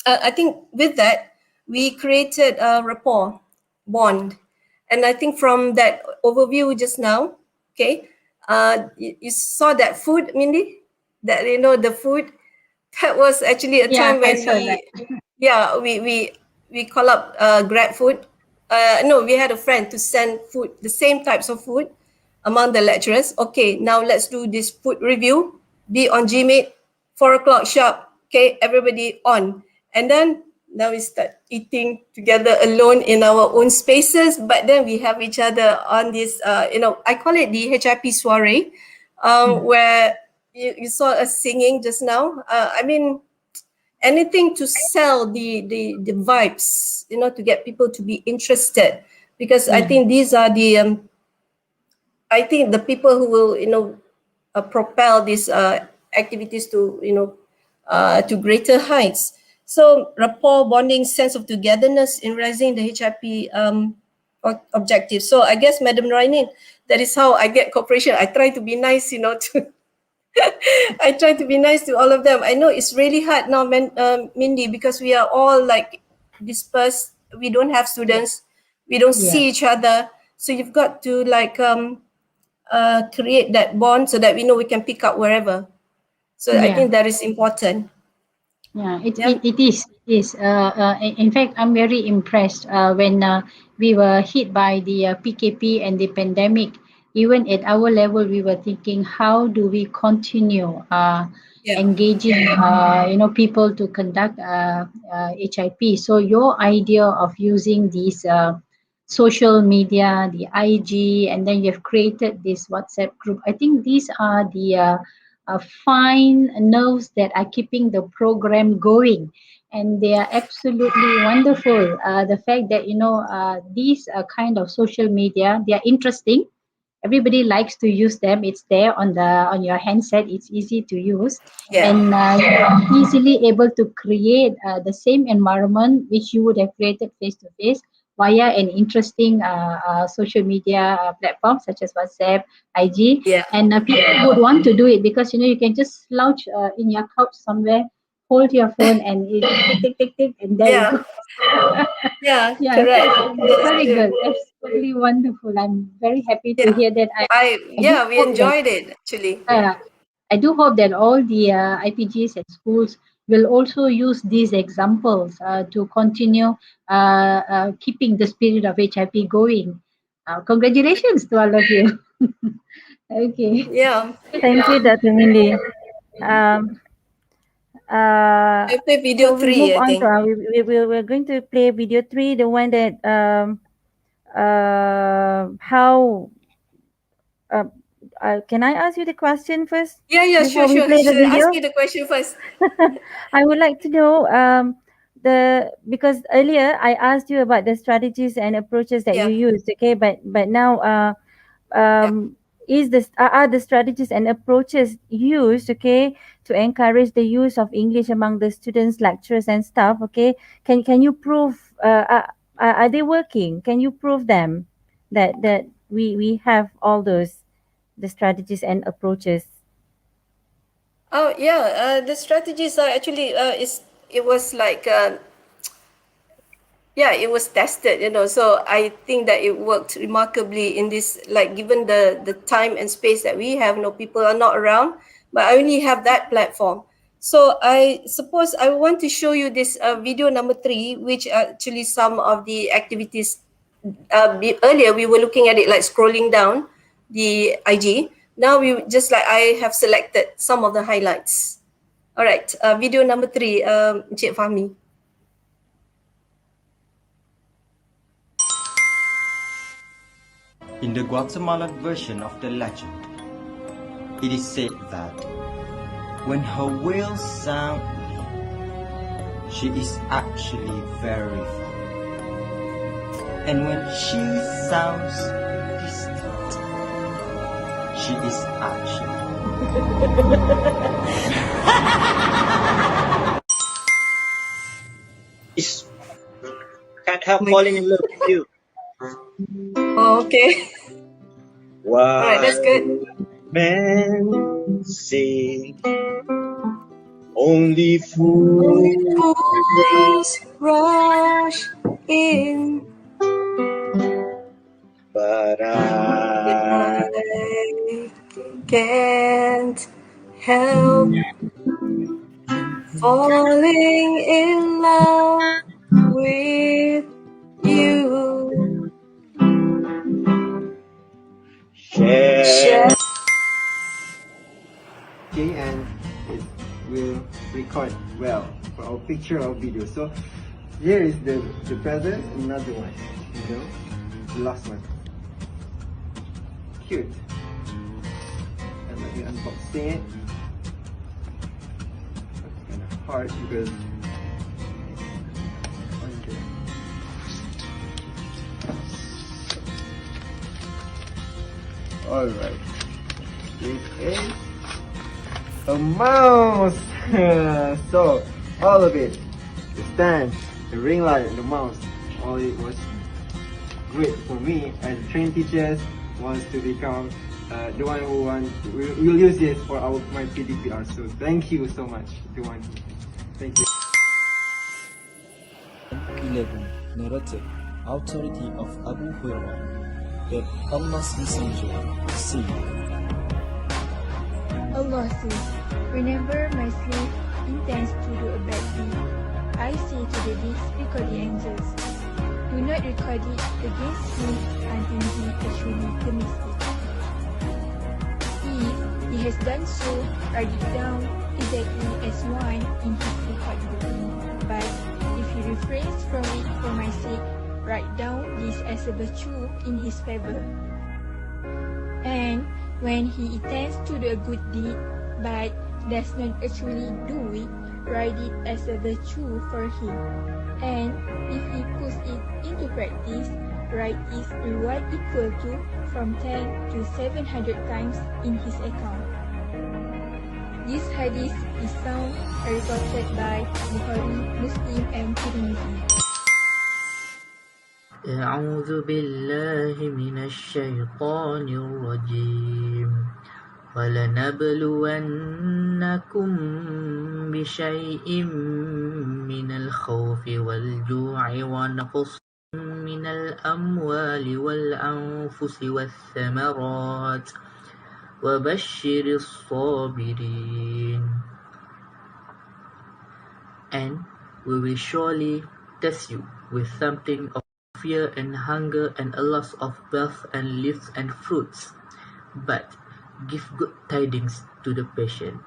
I think with that, we created a rapport, bond. And I think from that overview just now, okay, you saw that food, Mindy? That, the food, that was actually a time when we call up Grab food. No, we had a friend to send food, the same types of food among the lecturers. Okay, now let's do this food review. Be on Gmeet, 4 o'clock sharp. Okay, everybody on. And then now we start eating together alone in our own spaces, but then we have each other on this, I call it the HIP soiree, where you saw us singing just now. I mean, anything to sell the vibes, to get people to be interested, because I think these are the people who will propel these activities to to greater heights. So rapport, bonding, sense of togetherness in raising the HIP objective. So I guess, Madam Norainin, that is how I get cooperation. I try to be nice, to I try to be nice to all of them. I know it's really hard now, Mindy, because we are all like dispersed. We don't have students. We don't see each other. So you've got to like create that bond so that we know we can pick up wherever. So I think that is important. Yeah, it is. In fact, I'm very impressed when we were hit by the PKP and the pandemic. Even at our level, we were thinking, how do we continue engaging, people to conduct HIP? So your idea of using these social media, the IG, and then you've created this WhatsApp group. I think these are the fine nerves that are keeping the program going, and they are absolutely wonderful. The fact that these kind of social media, they are interesting. Everybody likes to use them. It's there on your handset. It's easy to use, and you are easily able to create the same environment which you would have created face to face via an interesting social media platform such as WhatsApp, IG, and people would want to do it because you can just slouch in your couch somewhere, hold your phone, and it tick tick tick tick, and there you go. Correct. It's very good. Absolutely wonderful. I'm very happy to hear that. We enjoyed it actually. I do hope that all the IPGs and schools will also use these examples to continue keeping the spirit of HIP going. Congratulations to all of you. Okay. Thank you, Dr. Mindy. I play video so 3, we move I on think. to we're going to play video 3, the one that how can I ask you the question first? Sure. We play the video? Ask me the question first. I would like to know because earlier I asked you about the strategies and approaches that you used, okay? But now are the strategies and approaches used, okay, to encourage the use of English among the students, lecturers, and staff, okay? Can you prove are they working? Can you prove them that we have all those the strategies and approaches? Oh yeah, the strategies are actually it was like it was tested, so I think that it worked remarkably in this, like, given the time and space that we have. People are not around, but I only have that platform. So I suppose I want to show you this video number 3, which actually some of the activities earlier we were looking at it like scrolling down the IG. Now we just like I have selected some of the highlights. All right, video number 3, Encik Fahmi. In the Guatemalan version of the legend, it is said that when her wails sound near, she is actually very far. And when she sounds distant, she is actually Can't help falling in love with you. Okay. Alright, that's good. Men say only fools rush in, but I can't help falling in love with you. Okay, and it will record well for our picture or video. So here is the present, another one, you know, the last one. Cute. And let me unboxing it. It's kind of hard because alright, this is a mouse. So all of it, the stand, the ring light, and the mouse, all it was great for me as trained teachers wants to become the one who will use this for my PDPR. So thank you so much, the one. Thank you. 11 narrated authority of Abu Hurairah that Allah's Messenger said, Allah says, whenever my slave intends to do a bad deed, I say to the disregard the angels, do not record it against him until he actually commits it. If he has done so, write it down exactly as one in his record book. But if he refrains from it for my sake, write down this as a virtue in his favor. And when he intends to do a good deed, but does not actually do it, write it as a virtue for him. And if he puts it into practice, write his reward equal to from 10 to 700 times in his account. This hadith is found reported by Bukhari, Muslim, and Tirmidhi. أعوذ بالله من الشيطان الرجيم ولنبلونكم بشيء من الخوف والجوع ونقص من الأموال والأنفس والثمرات وبشر الصابرين. And we will surely test you with something of fear and hunger and a loss of wealth and leaves and fruits, but give good tidings to the patient.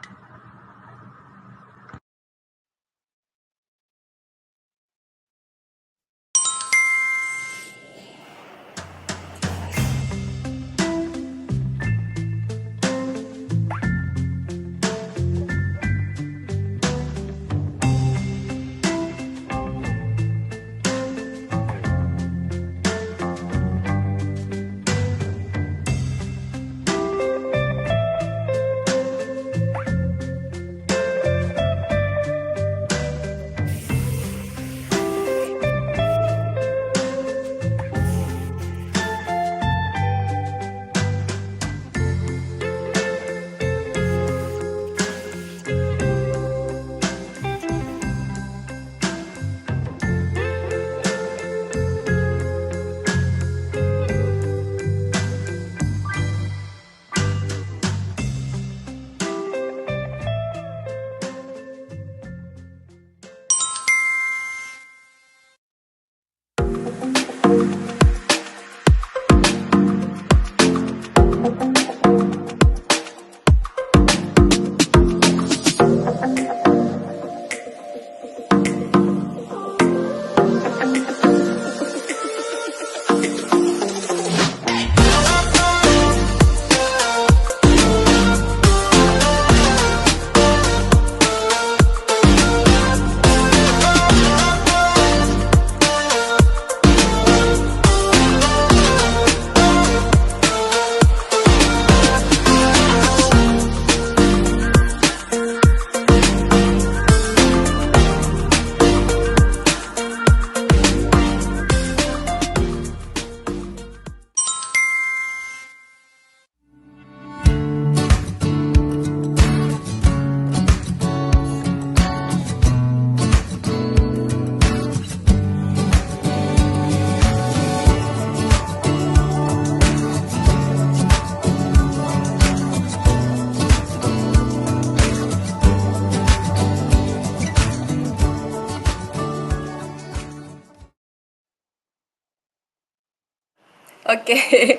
Okay,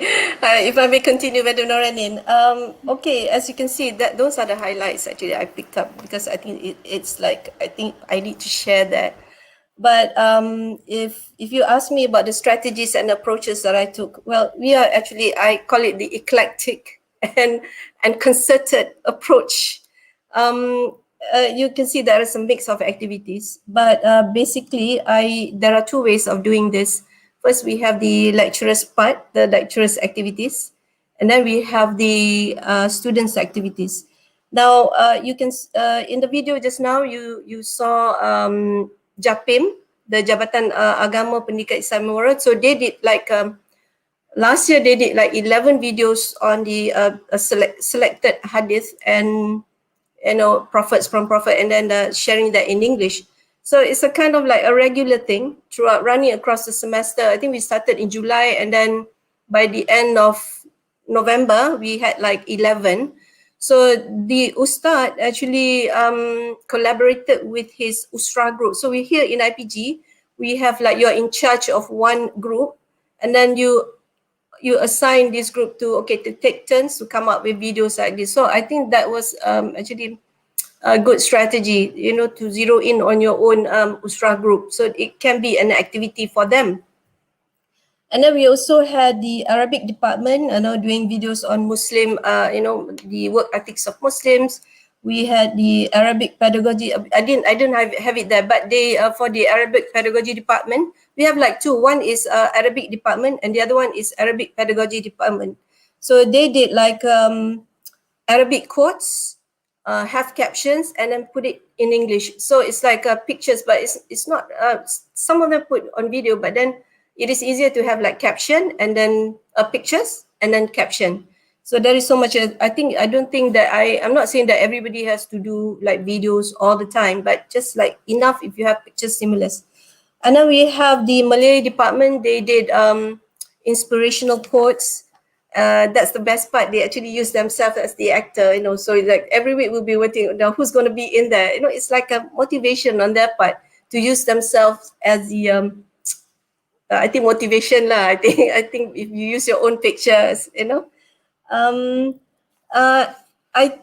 if I may continue, Madam Norainin. Okay, as you can see, that those are the highlights actually I picked up because I think it's like I think I need to share that. But if you ask me about the strategies and approaches that I took, well, we are actually, I call it the eclectic and concerted approach. You can see there is a mix of activities, but basically there are two ways of doing this. First, we have the lecturers part, the lecturers activities, and then we have the students activities. Now, you can in the video just now you saw JAPIM, the Jabatan Agama Pendidikan Islam Moral. So they did like last year they did like 11 videos on the selected hadith and prophets from prophet, and then sharing that in English. So it's a kind of like a regular thing throughout running across the semester. I think we started in July, and then by the end of November we had like 11. So the Ustad actually collaborated with his Usra group. So we here in IPG, we have like you're in charge of one group, and then you assign this group to take turns to come up with videos like this. So I think that was actually a good strategy, to zero in on your own Usra group. So it can be an activity for them. And then we also had the Arabic department, doing videos on Muslim, the work ethics of Muslims. We had the Arabic pedagogy. I didn't have it there, but they for the Arabic pedagogy department, we have like two. One is Arabic department, and the other one is Arabic pedagogy department. So they did like Arabic quotes, have captions, and then put it in English. So it's like pictures, but it's not. Some of them put on video, but then it is easier to have like caption and then pictures and then caption. So there is so much. I'm not saying that everybody has to do like videos all the time, but just like enough if you have pictures stimulus. And then we have the Malay department. They did inspirational quotes. That's the best part. They actually use themselves as the actor, so like every week we'll be waiting now who's going to be in there. It's like a motivation on their part to use themselves as the I think motivation lah. I think if you use your own pictures, I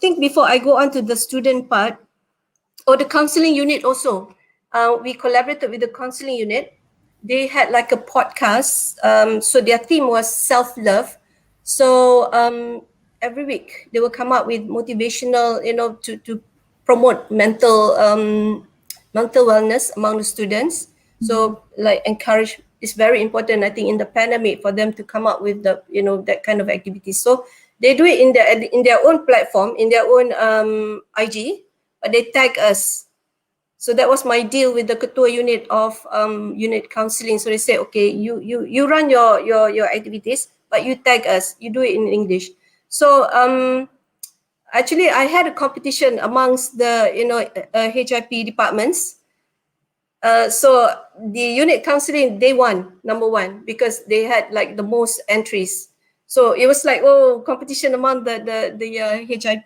think before I go on to the student part, or the counseling unit also, we collaborated with the counseling unit. They had like a podcast. So their theme was self-love. So every week they will come up with motivational, to promote mental wellness among the students. So like encourage. It's very important, I think, in the pandemic for them to come up with the, that kind of activities. So they do it in their own platform, in their own IG, but they tag us. So that was my deal with the Ketua unit of unit counseling. So they say, okay, you run your activities, but you tag us. You do it in English. So actually, I had a competition amongst the HIP departments. So the unit counseling, they won number one because they had like the most entries. So it was like competition among the HIP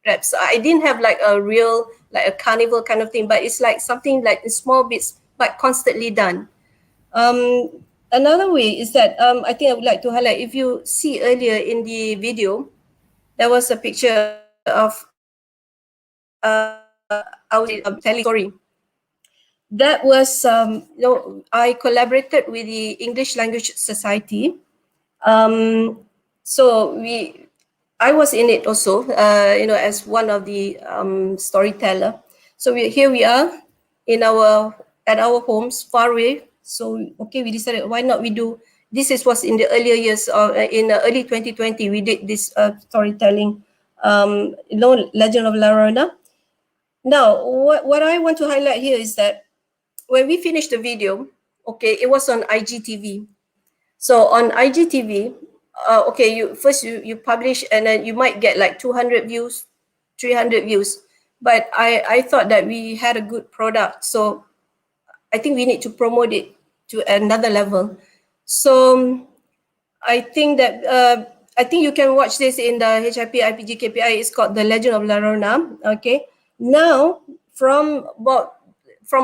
reps. I didn't have like a real like a carnival kind of thing, but it's like something like in small bits but constantly done. Another way is that I think I would like to highlight. If you see earlier in the video, there was a picture of our telling story. That was, I collaborated with the English Language Society. So I was in it also, as one of the storyteller. So here we are at our homes, far away. So we decided why not we do. This was in the earlier years, in early 2020, we did this storytelling, Legend of La Llorona. Now, what I want to highlight here is that when we finished the video, it was on IGTV. So on IGTV, you publish, and then you might get like 200 views, 300 views. But I thought that we had a good product, so I think we need to promote it to another level. So I think that you can watch this in the HIP IPG KPI. It's called The Legend of La Llorona. Okay, now from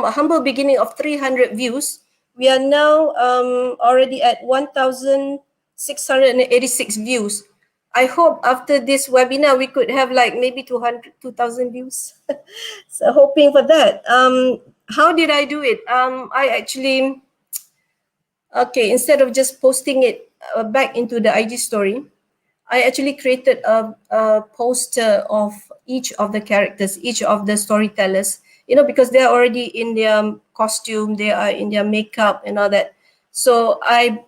a humble beginning of 300 views, we are now already at 1,000 686 views. I hope after this webinar we could have like maybe 2,000 views. So hoping for that. How did I do it? I actually, okay, instead of just posting it back into the IG story, I actually created a poster of each of the characters, each of the storytellers, you know, because they are already in their costume, they are in their makeup and all that. So I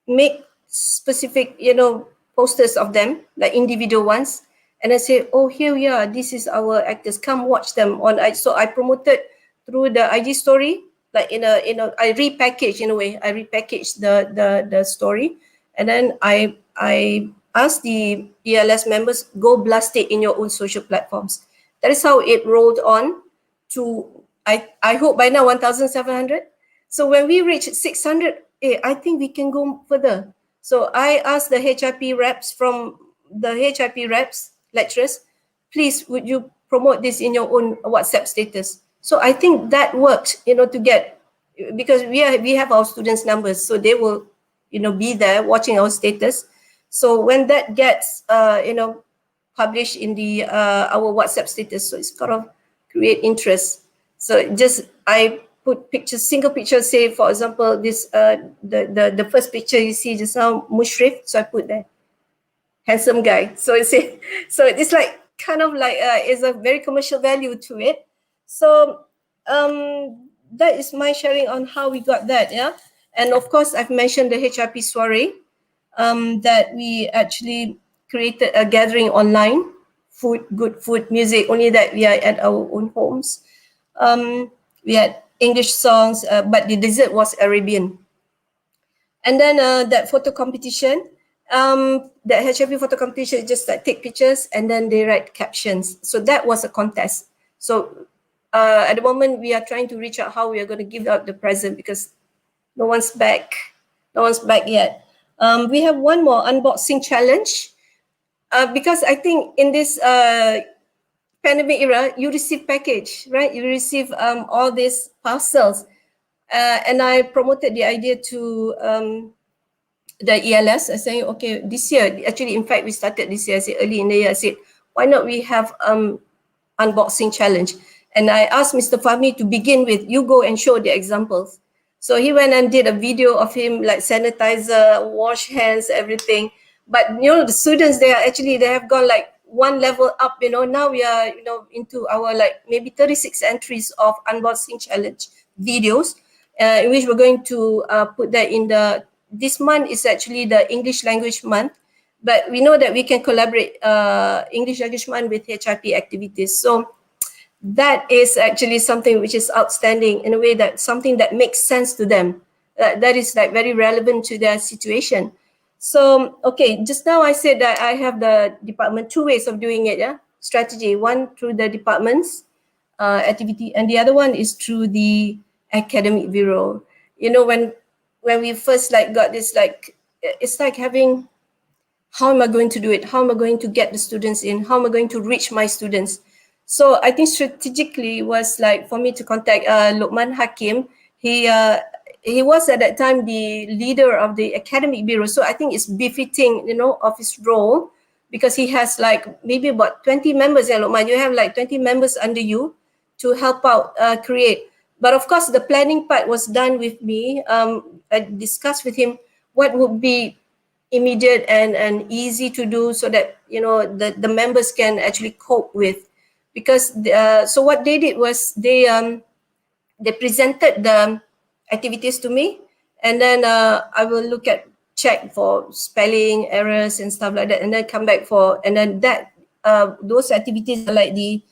make specific, you know, posters of them, like individual ones. And I say, oh, here we are, this is our actors, come watch them on. So I promoted through the IG story, like I repackage in a way, I repackage the story. And then I ask the ELS members, go blast it in your own social platforms. That is how it rolled on to, I hope by now 1,700. So when we reach 600, I think we can go further. So I asked the HIP reps from the HIP reps, lecturers, please would you promote this in your own WhatsApp status? So I think that worked, you know, to get, because we have our students' numbers, so they will, you know, be there watching our status. So when that gets, you know, published in the our WhatsApp status, so it's kind of create interest. So just I put pictures, single picture, say for example, this the first picture you see just now, Mushrif, so I put there, handsome guy. So it's like kind of like is a very commercial value to it. So that is my sharing on how we got that, yeah. And of course, I've mentioned the HIP soiree, that we actually created a gathering online, food, good food, music, only that we are at our own homes. We had English songs, but the dessert was Arabian. And then that photo competition, the HIP photo competition, just like take pictures and then they write captions. So that was a contest. So at the moment we are trying to reach out how we are going to give out the present, because no one's back yet. We have one more unboxing challenge, because I think in this pandemic era, you receive package, right? You receive all these parcels. And I promoted the idea to the ELS. I saying, okay, this year, actually, in fact, we started this year, I said, early in the year, I said, why not we have unboxing challenge? And I asked Mr. FAHMIE to begin with, you go and show the examples. So he went and did a video of him, like sanitizer, wash hands, everything. But, you know, the students, they have gone like one level up, you know. Now we are, you know, into our like maybe 36 entries of unboxing challenge videos, in which we're going to put that in this month is actually the English language month, but we know that we can collaborate English language month with HIP activities. So that is actually something which is outstanding in a way that something that makes sense to them, that is like very relevant to their situation. So, okay, just now I said that I have the department, two ways of doing it, yeah? Strategy, one through the department's activity, and the other one is through the academic bureau. You know, when we first like got this, like, it's like having, how am I going to do it? How am I going to get the students in? How am I going to reach my students? So I think strategically was like for me to contact LUQMAN HAKIM. He was at that time the leader of the academic bureau. So I think it's befitting, you know, of his role, because he has like maybe about 20 members. Yeah, LUQMAN, you have like 20 members under you to help out create. But of course, the planning part was done with me. I discussed with him what would be immediate and easy to do, so that, you know, the members can actually cope with. Because so what they did was they presented the activities to me, and then I will check for spelling errors and stuff like that, and then come back and then that those activities are like the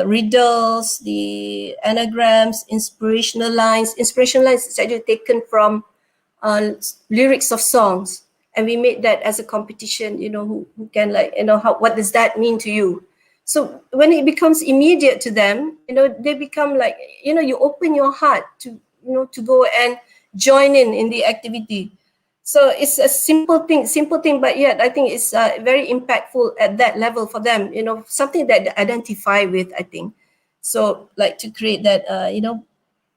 riddles, the anagrams, inspirational lines. Inspirational lines is actually taken from lyrics of songs, and we made that as a competition. You know, who can, like, you know, what does that mean to you? So when it becomes immediate to them, you know, they become like, you know, you open your heart to, you know, to go and join in the activity. So it's a simple thing, but yet I think it's very impactful at that level for them, you know, something that they identify with, I think. So like to create that, you know,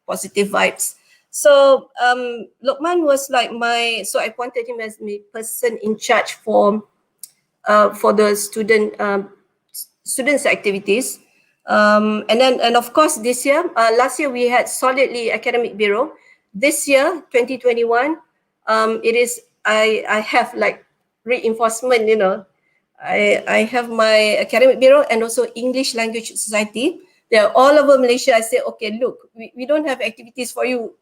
positive vibes. So LUQMAN was like so I appointed him as my person in charge for the students activities. And of course this year, last year we had solidly academic bureau. This year, 2021, it is I have like reinforcement, you know. I have my academic bureau and also English Language Society. They're all over Malaysia. I say, okay, look, we don't have activities for you.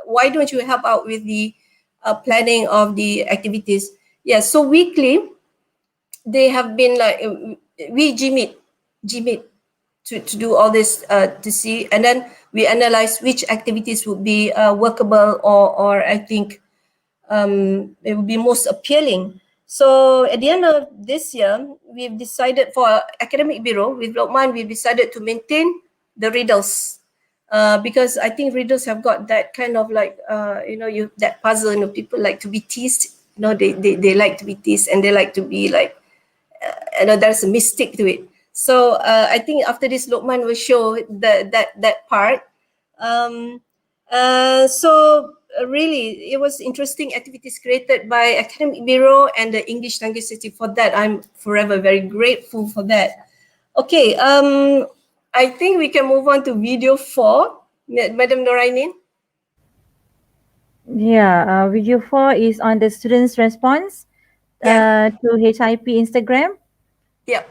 Why don't you help out with the planning of the activities? Yeah, so weekly, they have been like, we G-meet to do all this to see, and then we analyze which activities would be workable or I think it would be most appealing. So at the end of this year, we've decided for academic bureau with LUQMAN, we've decided to maintain the riddles because I think riddles have got that kind of like that puzzle. You know, people like to be teased. You know, they like to be teased and they like to be like there's a mystic to it. So I think after this, LUQMAN will show that part. So really, it was interesting activities created by Academic Bureau and the English Language City. For that, I'm forever very grateful for that. Okay, I think we can move on to video 4, Madam NORAININ. Yeah, video 4 is on the students' response to HIP Instagram. Yep.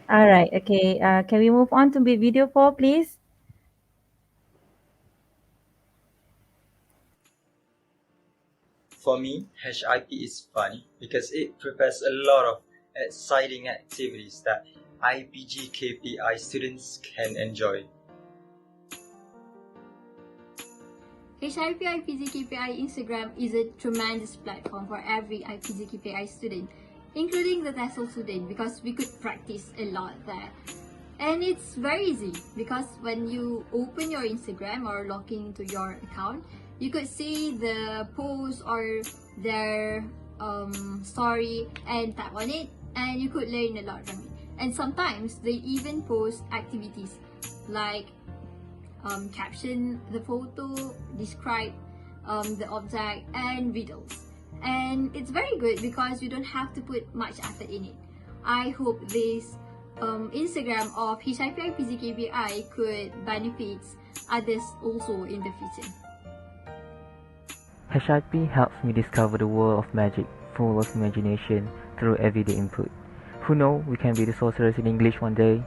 All right, okay. Can we move on to video 4, please? For me, HIP is fun because it prepares a lot of exciting activities that IPG KPI students can enjoy. HIP IPG KPI Instagram is a tremendous platform for every IPG KPI student, including the TESOL student, because we could practice a lot there. And it's very easy because when you open your Instagram or log into your account, you could see the post or their story and tap on it, and you could learn a lot from it. And sometimes they even post activities like caption the photo, describe the object, and riddles. And it's very good because you don't have to put much effort in it. I hope this Instagram of HIP IPG KPI could benefit others also in the future. HIP helps me discover the world of magic, full of imagination, through everyday input. Who knows, we can be the sorcerers in English one day.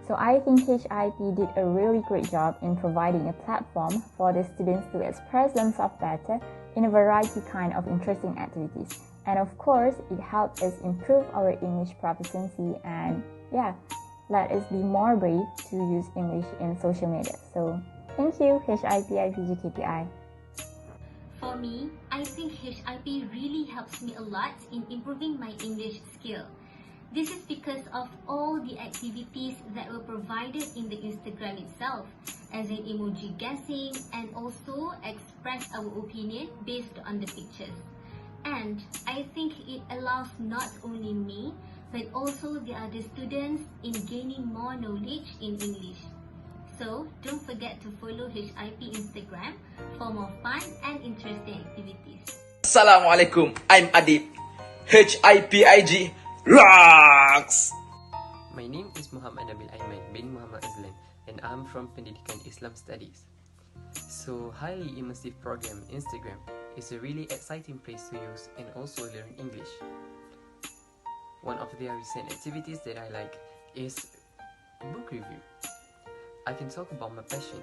So I think HIP did a really great job in providing a platform for the students to express themselves better in a variety kind of interesting activities. And of course, it helped us improve our English proficiency and let us be more brave to use English in social media. So thank you, HIP IPG KPI. For me, I think HIP really helps me a lot in improving my English skill. This is because of all the activities that were provided in the Instagram itself, as in emoji guessing, and also express our opinion based on the pictures. And I think it allows not only me, but also the other students in gaining more knowledge in English. So don't forget to follow HIP Instagram for more fun and interesting activities. Assalamualaikum, I'm Adib. HIPIG rocks! My name is Muhammad Nabil Aiman bin Muhammad Azlan, and I'm from Pendidikan Islam Studies. So highly immersive program Instagram is a really exciting place to use and also learn English. One of their recent activities that I like is book review. I can talk about my passion,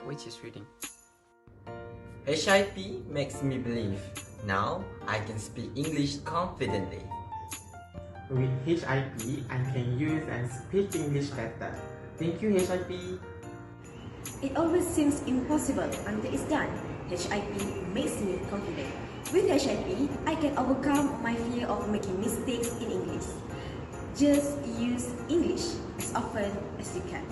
which is reading. HIP makes me believe. Now I can speak English confidently. With HIP, I can use and speak English better. Thank you, HIP. It always seems impossible until it's done. HIP makes me confident. With HIP, I can overcome my fear of making mistakes in English. Just use English as often as you can.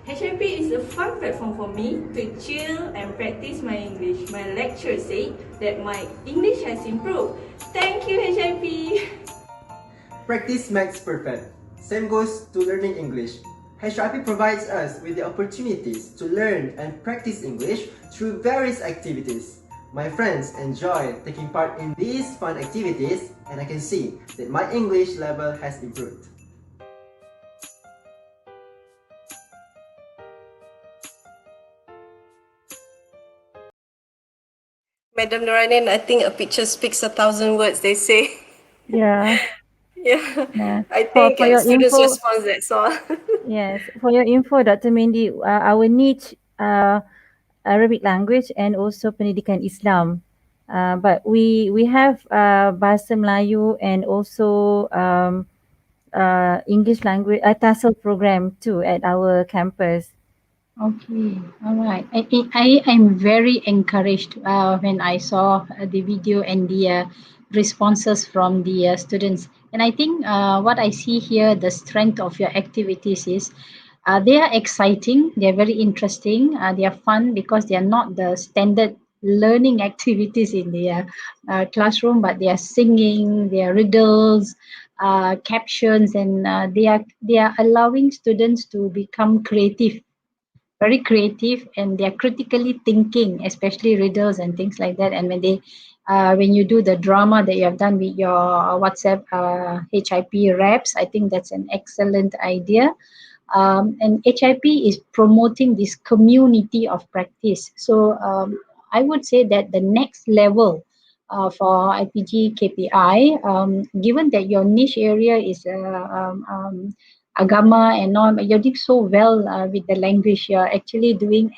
HIP is a fun platform for me to chill and practice my English. My lecturer said that my English has improved. Thank you, HIP. Practice makes perfect. Same goes to learning English. HIP provides us with the opportunities to learn and practice English through various activities. My friends enjoy taking part in these fun activities, and I can see that my English level has improved. Madam NORAININ, I think a picture speaks 1,000 words, they say. Yeah. Yeah, Yeah. I think For your students' info, response, that's all. yes, for your info, Dr. Mindy, our niche Arabic language and also Pendidikan Islam. But we have Bahasa Melayu and also English language TESOL program too at our campus. Okay, all right. I am very encouraged when I saw the video and the responses from the students. And I think what I see here, the strength of your activities is they are exciting, they are very interesting, they are fun because they are not the standard learning activities in the classroom, but they are singing, they are riddles, captions, and they are allowing students to become creative, very creative, and they're critically thinking, especially riddles and things like that. And when you do the drama that you have done with your WhatsApp HIP reps, I think that's an excellent idea. And HIP is promoting this community of practice. So I would say that the next level for IPG KPI, given that your niche area is agama and all, you're doing so well with the language. You're actually doing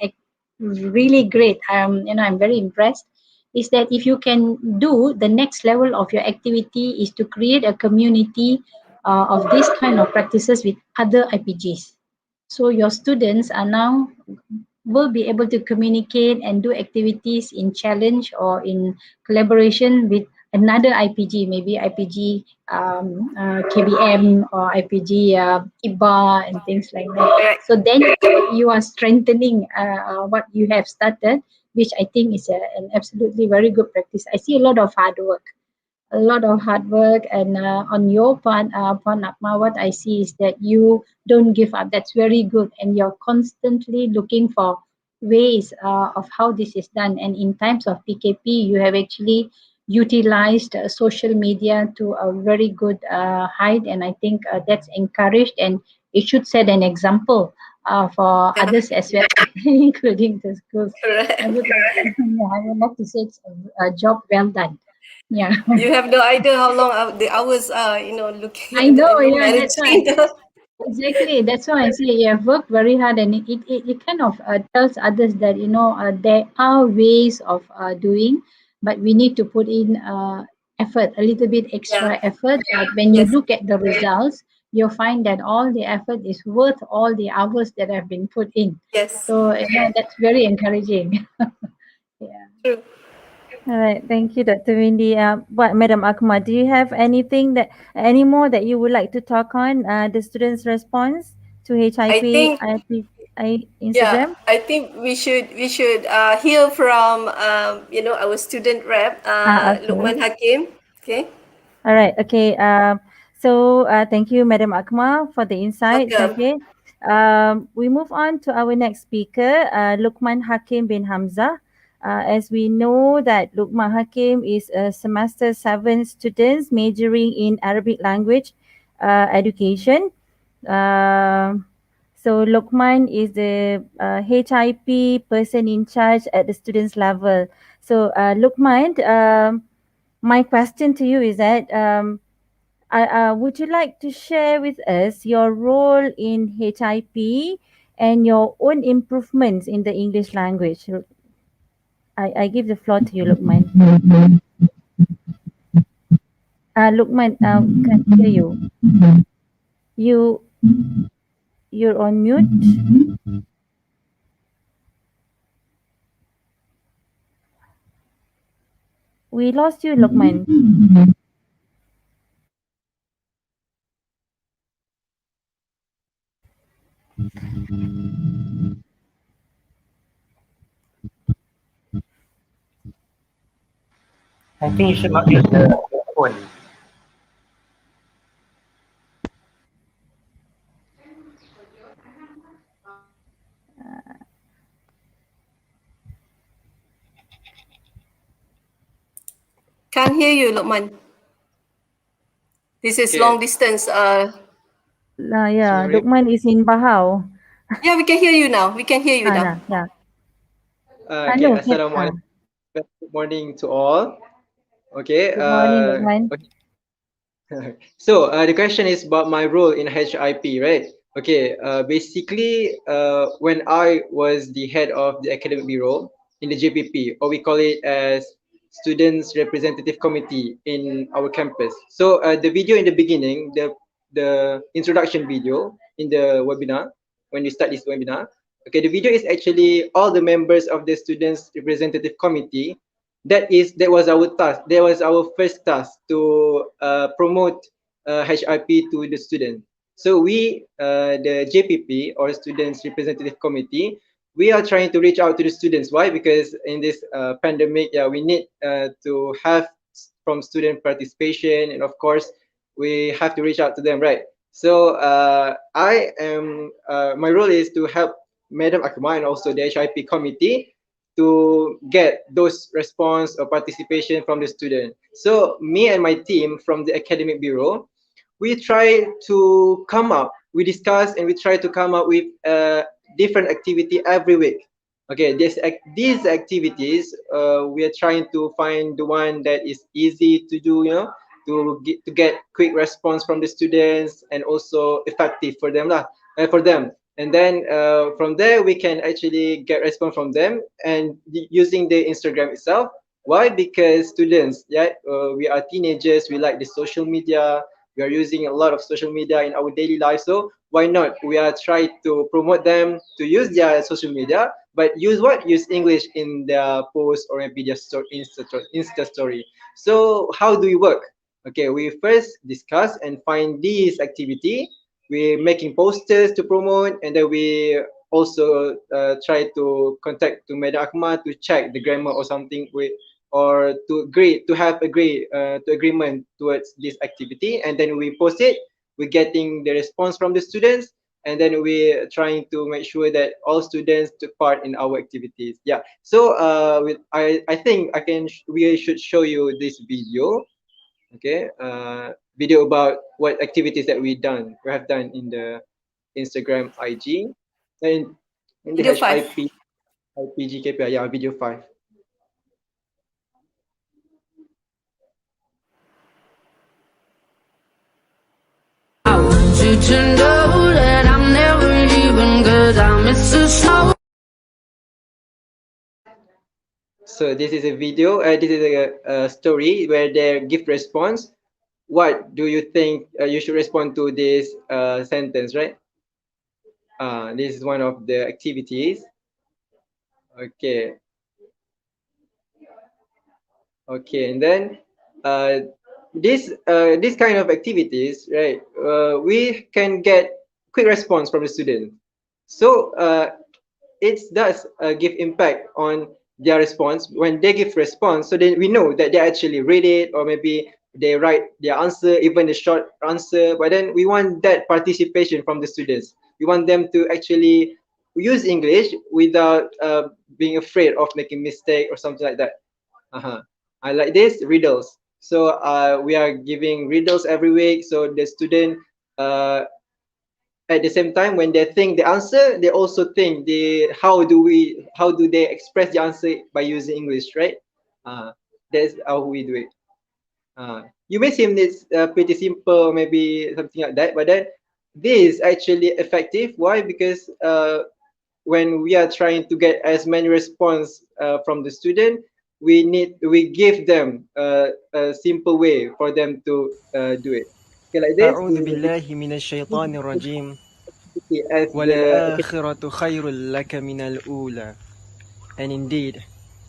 really great. I'm very impressed. Is that if you can do the next level of your activity is to create a community of this kind of practices with other IPGs. So your students are now will be able to communicate and do activities in challenge or in collaboration with another IPG, maybe IPG KBM or IPG IBA and things like that. So then you are strengthening what you have started, which I think is an absolutely very good practice. I see a lot of hard work, and on your part, Puan Akma, what I see is that you don't give up. That's very good, and you're constantly looking for ways of how this is done. And in times of PKP, you have actually utilized social media to a very good height, and I think that's encouraged, and it should set an example for others as well, including the schools. I would like to say it's a job well done. Yeah. You have no idea how long the hours are, looking I at know, the, yeah, that's why. managing. Exactly, that's why I say you have worked very hard, and it kind of tells others that there are ways of doing, but we need to put in effort, a little bit extra effort. But when you look at the results, you'll find that all the effort is worth all the hours that have been put in. Yes. So that's very encouraging. Yeah. True. All right, thank you, Dr. Windy. But Madam Akma, do you have any more that you would like to talk on? The students' response to HIP, Instagram. Yeah, I think we should hear from our student rep, Okay. LUQMAN HAKIM. Okay. All right. Okay. So thank you, Madam Akma, for the insights. Welcome. Okay. We move on to our next speaker, LUQMAN HAKIM bin HAMZAH. As we know that LUQMAN HAKIM is a semester 7 student majoring in Arabic language education. So LUQMAN is the HIP person in charge at the students level. So LUQMAN, my question to you is that would you like to share with us your role in HIP and your own improvements in the English language? I give the floor to you, LUQMAN. LUQMAN, can't hear you. You're on mute. We lost you, LUQMAN. I think you should not use the phone. can't hear you, LUQMAN. This is Okay. long distance. Yeah, Sorry. LUQMAN is in Bahau. Yeah, we can hear you now. We can hear you now. Yeah. Okay. No, Assalamualaikum. Good morning to all. Okay. Good morning, LUQMAN. So the question is about my role in HIP, right? Okay. Basically, when I was the head of the academic bureau in the JPP, or we call it as Students Representative Committee in our campus. So the video in the beginning, the introduction video in the webinar, when we start this webinar, okay, the video is actually all the members of the Students Representative Committee. That was our task. That was our first task to promote HIP to the student. So we, the JPP or Students Representative Committee, we are trying to reach out to the students. Why? Because in this pandemic, yeah, we need to have from student participation, and of course, we have to reach out to them, right? So I am, my role is to help Madam AKMAR and also the HIP committee to get those response or participation from the student. So me and my team from the academic bureau, we try to come up, we discuss and we try to come up with different activity every week. Okay, these activities, we are trying to find the one that is easy to do, you know, to get quick response from the students and also effective for them lah, for them. And then from there we can actually get response from them and using the Instagram itself. Why? Because students, yeah, we are teenagers, we like the social media, we are using a lot of social media in our daily life. So why not? We are trying to promote them to use their social media, but use what? Use English in their post or maybe their Insta story. So how do we work? Okay, we first discuss and find this activity. We're making posters to promote, and then we also try to contact to Madam AKMAR to check the grammar or something with, or to agree to have agreement towards this activity, and then we post it. We're getting the response from the students, and then we're trying to make sure that all students took part in our activities. Yeah. So I think we should show you this video. Okay. Video about what activities that we have done in the Instagram IG and in the Video HIP IPG KPI. Yeah, video 5. I want you to know that I'm never leaving 'cause I miss the snow. So this is a video. This is a story where they give response. What do you think you should respond to this sentence, right? This is one of the activities. Okay. Okay, and then this kind of activities, right? We can get quick response from the student. So it does give impact on their response when they give response. So then we know that they actually read it, or maybe they write their answer, even the short answer. But then we want that participation from the students. We want them to actually use English without being afraid of making mistake or something like that. I like this riddles. So we are giving riddles every week. So the student at the same time when they think the answer, they also think how do they express the answer by using English, right? That's how we do it. You may seem it's pretty simple, maybe something like that, but then this is actually effective. Why? Because when we are trying to get as many response from the student, we give them a simple way for them to do it. Okay, like this. أعوذ بالله من الشيطان الرجيم وللآخرة خير لك من الأولى. And indeed,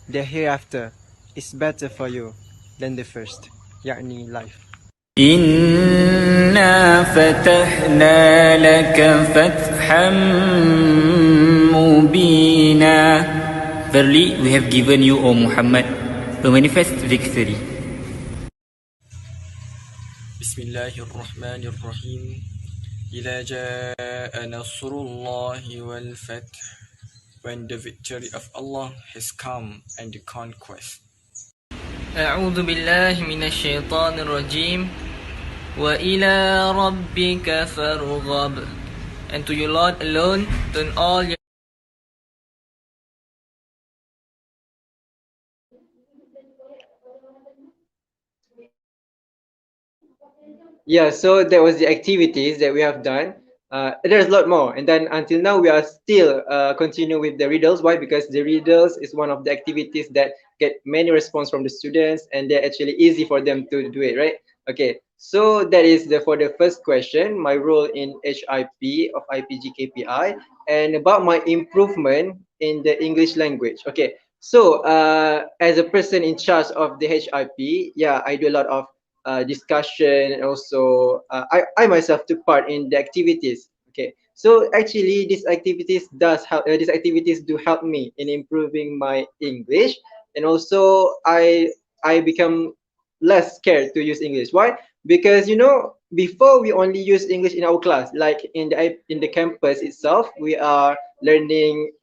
the hereafter is better for you than the first. يعني life. إنا فتحنا لك فتحا مبينا. Verily, we have given you, O Muhammad, a manifest victory. بسم الله الرحمن الرحيم إذا جاء نصر الله والفتح. When the victory of Allah has come and the conquest. أعوذ بالله من الشيطان الرجيم وإلى ربك فارغب. And to your Lord alone turn all your Yeah, so that was the activities that we have done. There's a lot more, and then until now we are still continue with the riddles. Why? Because the riddles is one of the activities that get many response from the students, and they're actually easy for them to do it, right? Okay, so that is for the first question, my role in HIP of IPG KPI, and about my improvement in the English language. Okay, so as a person in charge of the HIP, yeah, I do a lot of discussion, and also I myself took part in the activities. Okay, so actually these activities does help. These activities do help me in improving my English, and also I become less scared to use English. Why? Because before we only use English in our class, like in the campus itself, we are learning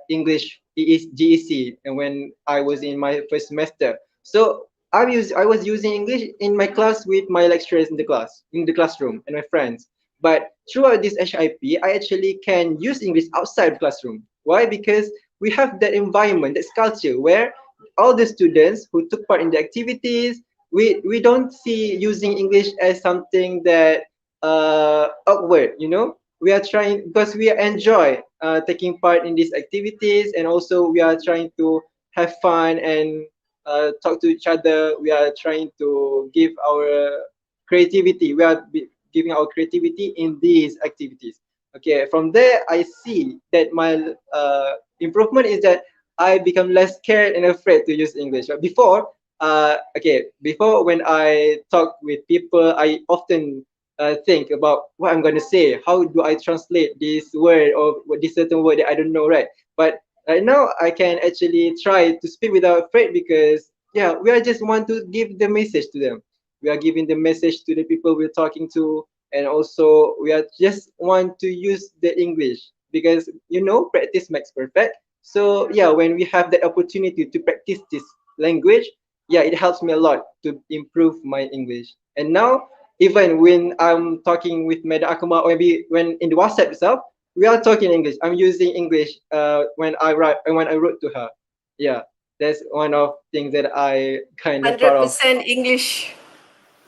English GEC, and when I was in my first semester, so I was using English in my class with my lecturers in the classroom, and my friends. But throughout this HIP, I actually can use English outside the classroom. Why? Because we have that environment, that culture where all the students who took part in the activities, we don't see using English as something that awkward. We are trying because we enjoy taking part in these activities, and also we are trying to have fun and talk to each other. We are trying to give our creativity. Giving our creativity in these activities. Okay, from there I see that my improvement is that I become less scared and afraid to use English. But before, before when I talk with people, I often think about what I'm gonna say. How do I translate this word or this certain word that I don't know, right? But right now I can actually try to speak without afraid, because yeah, we are just want to give the message to them. We are giving the message to the people we're talking to, and also we are just want to use the English, because practice makes perfect. So yeah, when we have that opportunity to practice this language, yeah, it helps me a lot to improve my English. And now, even when I'm talking with Madam Akuma, or maybe when in the WhatsApp itself, we are talking English. I'm using English when I wrote to her. Yeah, that's one of things that I kind of proud of. 100% English.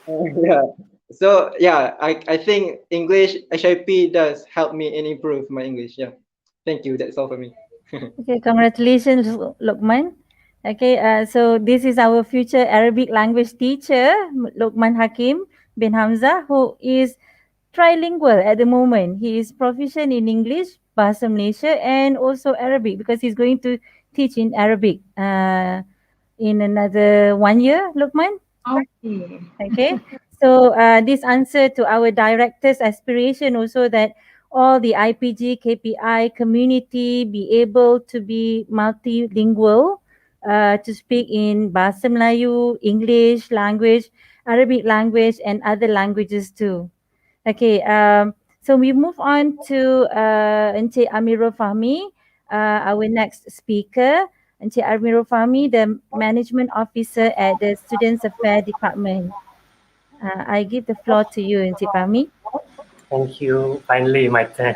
Yeah. So yeah, I think English HIP does help me and improve my English. Yeah. Thank you. That's all for me. Okay, congratulations, Luqman. Okay, so this is our future Arabic language teacher, Luqman Hakim bin Hamzah, who is trilingual at the moment. He is proficient in English, Bahasa Malaysia, and also Arabic, because he's going to teach in Arabic in another 1 year, Luqman. Okay. Okay, so this answer to our director's aspiration also, that all the IPG KPI community be able to be multilingual, to speak in Bahasa Melayu, English language, Arabic language, and other languages too. Okay, so we move on to Encik Amirul Fahmi, our next speaker. Encik Amirul Fahmi, the Management Officer at the Students Affairs Department. I give the floor to you, Encik Fahmi. Thank you. Finally, my turn.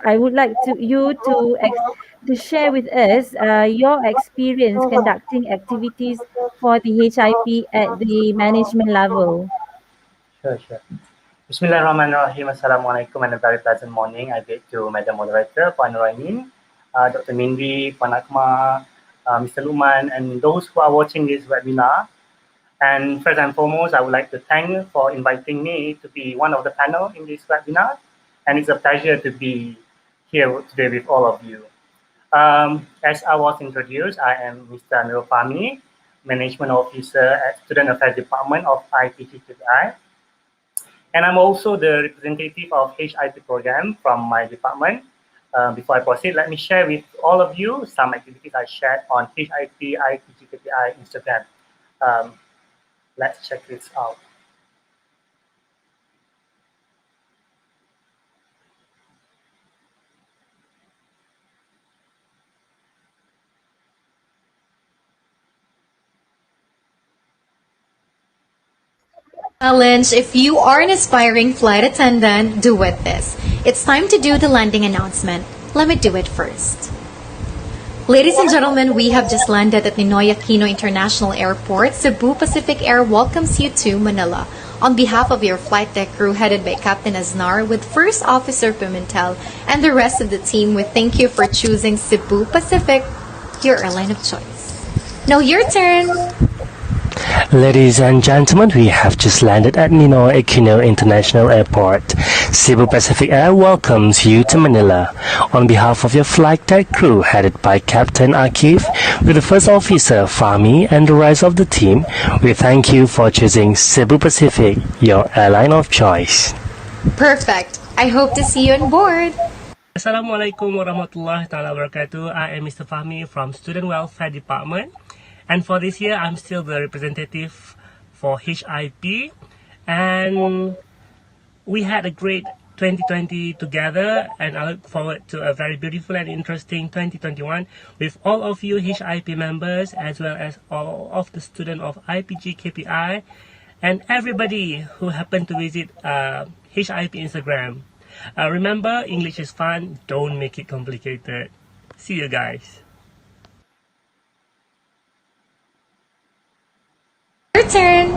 I would like to share with us your experience conducting activities for the HIP at the management level. Sure. Bismillahirrahmanirrahim. Assalamualaikum and a very pleasant morning. I beg to Madam Moderator, Puan NORAININ, Dr. Mindri, Puan AKMAR, Mr. LUQMAN, and those who are watching this webinar. And first and foremost, I would like to thank you for inviting me to be one of the panel in this webinar. And it's a pleasure to be here today with all of you. As I was introduced, I am Mr. Amirul Fahmi, Management Officer at Student Affairs Department of IPG KPI. And I'm also the representative of HIP program from my department. Before I proceed, let me share with all of you some activities I shared on HIP IPG KPI Instagram. Let's check this out. Challenge, if you are an aspiring flight attendant, do with this. It's time to do the landing announcement. Let me do it first. Ladies and gentlemen, we have just landed at Ninoy Aquino International Airport. Cebu Pacific Air welcomes you to Manila. On behalf of your flight deck crew headed by Captain Aznar with First Officer Pimentel and the rest of the team, we thank you for choosing Cebu Pacific, your airline of choice. Now your turn. Ladies and gentlemen, we have just landed at Ninoy Aquino International Airport. Cebu Pacific Air welcomes you to Manila. On behalf of your flight deck crew headed by Captain Akif, with the First Officer FAHMIE and the rest of the team, we thank you for choosing Cebu Pacific, your airline of choice. Perfect. I hope to see you on board. Assalamualaikum warahmatullahi wabarakatuh. I am Mr. Fahmi from Student Welfare Department. And for this year, I'm still the representative for HIP. And we had a great 2020 together. And I look forward to a very beautiful and interesting 2021 with all of you HIP members, as well as all of the students of IPG KPI and everybody who happened to visit HIP Instagram. Remember, English is fun. Don't make it complicated. See you guys. Your turn.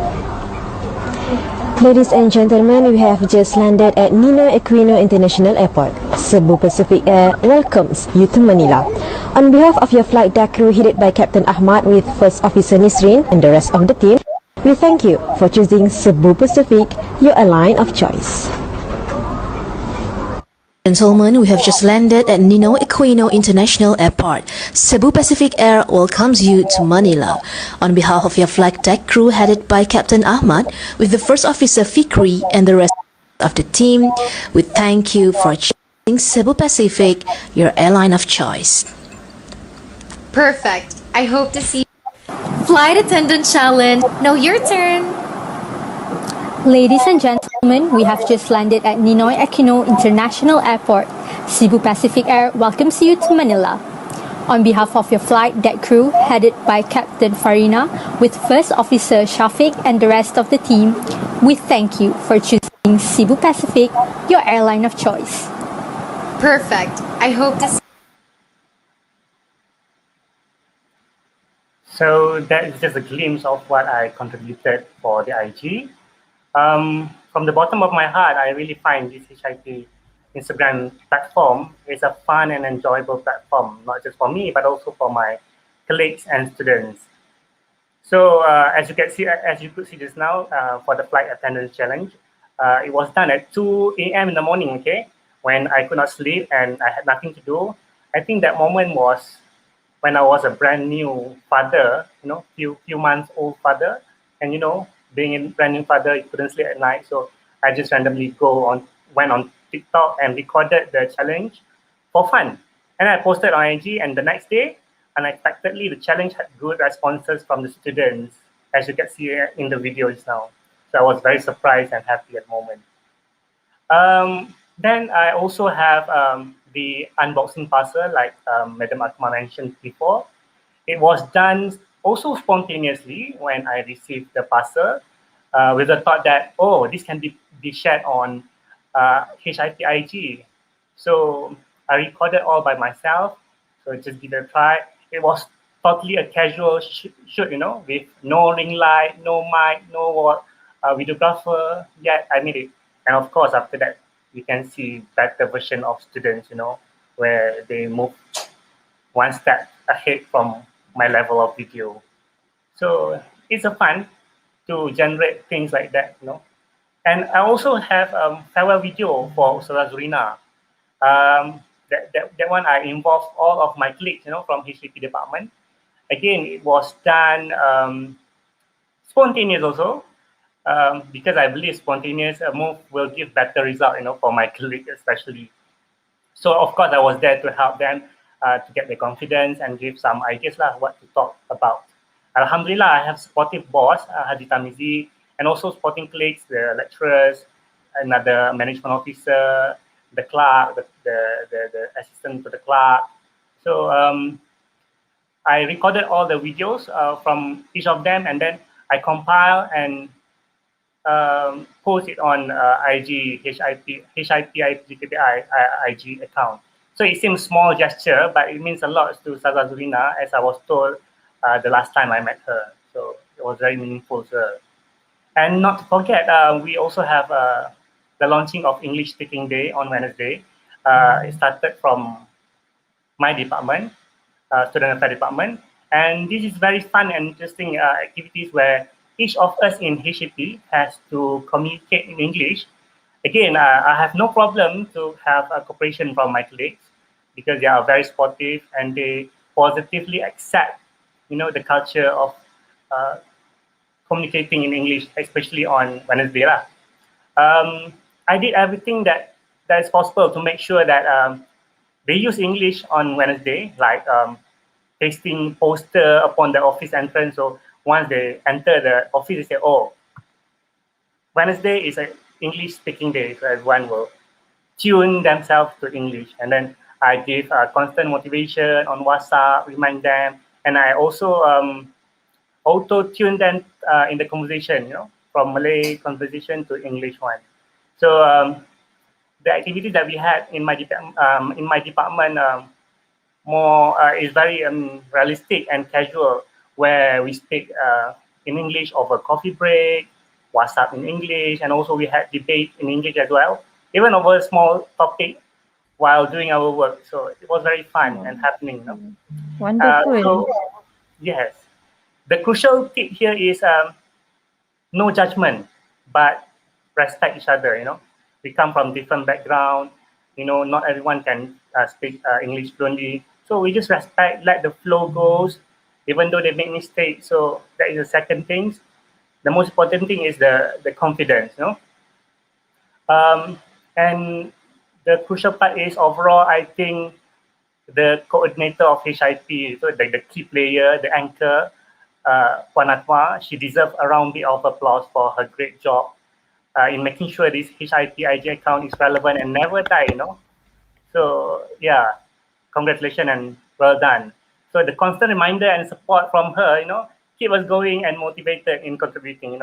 Ladies and gentlemen, we have just landed at Ninoy Aquino International Airport. Cebu Pacific Air welcomes you to Manila. On behalf of your flight deck crew headed by Captain Ahmad with First Officer Nisrin and the rest of the team, we thank you for choosing Cebu Pacific, your airline of choice. Gentlemen, we have just landed at Ninoy Aquino International Airport. Cebu Pacific Air welcomes you to Manila. On behalf of your flight deck crew headed by Captain Ahmad, with the First Officer Fikri and the rest of the team, we thank you for choosing Cebu Pacific, your airline of choice. Perfect. I hope to see you. Flight Attendant Challenge. Now your turn. Ladies and gentlemen, we have just landed at Ninoy Aquino International Airport. Cebu Pacific Air welcomes you to Manila. On behalf of your flight deck crew headed by Captain Farina with First Officer Shafiq and the rest of the team, we thank you for choosing Cebu Pacific, your airline of choice. Perfect. I hope to see. So that is just a glimpse of what I contributed for the IG. From the bottom of my heart, I really find this HIP Instagram platform is a fun and enjoyable platform, not just for me, but also for my colleagues and students. So as you could see just now, for the flight attendance challenge, it was done at 2 a.m. in the morning, okay, when I could not sleep and I had nothing to do. I think that moment was when I was a brand new father, few months old father, and being a brand new father, you couldn't sleep at night, so I just randomly went on TikTok and recorded the challenge for fun. And I posted on IG, and the next day, unexpectedly, the challenge had good responses from the students, as you can see in the videos now. So I was very surprised and happy at the moment. Then I also have the unboxing parcel, like Madam AKMAR mentioned before. It was done also spontaneously when I received the parcel, with the thought that, oh, this can be shared on HIP IG. So I recorded all by myself, so just give it a try. It was totally a casual shoot, with no ring light, no mic, no videographer. Yet I made it. And of course, after that, you can see better version of students, where they move one step ahead from my level of video. So it's a fun to generate things like that, And I also have farewell video for Ustazah Zurina. That one I involved all of my colleagues, from HIP department. Again, it was done spontaneous also, because I believe spontaneous move will give better result, for my colleagues especially. So of course I was there to help them to get their confidence and give some ideas what to talk about. Alhamdulillah, I have supportive boss, Haji Tamizi, and also supporting colleagues, the lecturers, another management officer, the clerk, the assistant to the clerk. So I recorded all the videos from each of them, and then I compile and post it on IG HIP IPGKPI IG account. So it seems small gesture, but it means a lot to Saza Zulina, as I was told the last time I met her. So it was very meaningful to her. And not to forget, we also have the launching of English Speaking Day on Wednesday. It started from my department, Student Affairs Department. And this is very fun and interesting activities where each of us in HAP has to communicate in English. Again, I have no problem to have a cooperation from my colleagues because they are very supportive and they positively accept, the culture of communicating in English, especially on Wednesday. I did everything that is possible to make sure that they use English on Wednesday, like pasting poster upon the office entrance. So once they enter the office, they say, "Oh, Wednesday is an English speaking day," so everyone will tune themselves to English. And then I give constant motivation on WhatsApp, remind them, and I also auto-tune them in the conversation, from Malay conversation to English one. So the activities that we had in my department more is very realistic and casual, where we speak in English over coffee break, WhatsApp in English, and also we had debate in English as well, even over a small topic while doing our work. So it was very fun and happening. Wonderful. So, yes, the crucial tip here is no judgment, but respect each other. We come from different background. Not everyone can speak English fluently. So we just respect, let the flow goes, even though they make mistakes. So that is the second thing. The most important thing is the confidence. And the crucial part is overall, I think the coordinator of HIP, so the key player, the anchor, Puan Atma, she deserves a round of applause for her great job in making sure this HIP IG account is relevant and never die, So yeah, congratulations and well done. So the constant reminder and support from her, keep us going and motivated in contributing,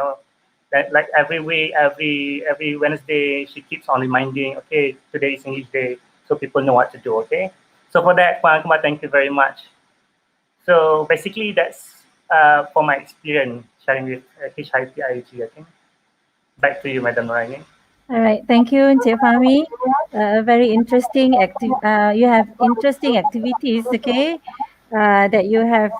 that like every week, every Wednesday, she keeps on reminding, okay, today is English Day, so people know what to do, okay? So for that, Puan Atma, thank you very much. So basically that's for my experience sharing with HIP IG, I think. Back to you, Madam NORAININ. All right, thank you, Encik Fahmi. Very interesting. You have interesting activities, okay, that you have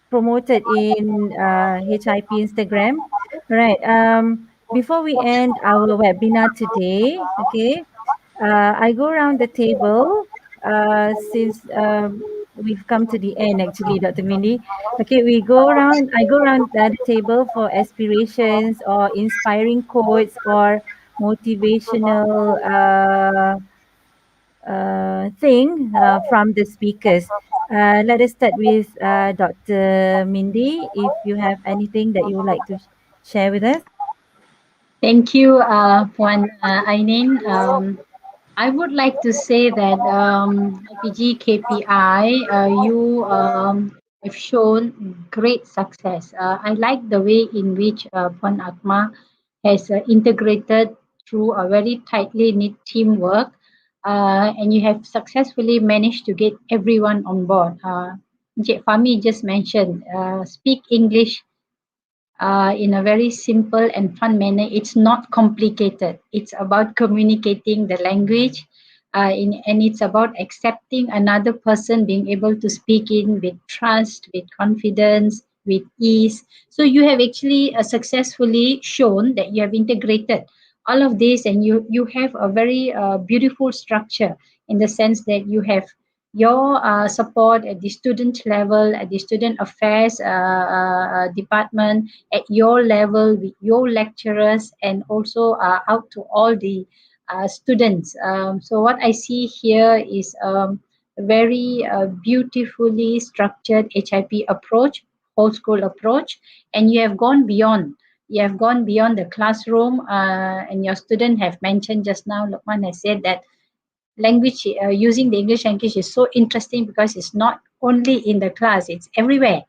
promoted in HIP Instagram. All right. Before we end our webinar today, okay, I go around the table since we've come to the end actually, Dr. Mindy. Okay, I go around the table for aspirations or inspiring quotes or motivational thing from the speakers. Let us start with Dr. Mindy, if you have anything that you would like to share with us. Thank you, Puan Ainin. I would like to say that IPG KPI, you have shown great success. I like the way in which Puan Atma has integrated through a very tightly knit teamwork, and you have successfully managed to get everyone on board. Encik Fahmi just mentioned, speak English in a very simple and fun manner. It's not complicated. It's about communicating the language, and it's about accepting another person being able to speak in with trust, with confidence, with ease. So you have actually successfully shown that you have integrated all of this, and you have a very beautiful structure in the sense that you have your support at the student level, at the student affairs department, at your level with your lecturers, and also out to all the students. So what I see here is a very beautifully structured HIP approach, whole school approach, and you have gone beyond. You have gone beyond the classroom, and your student have mentioned just now, LUQMAN has said that language, using the English language is so interesting because it's not only in the class, it's everywhere.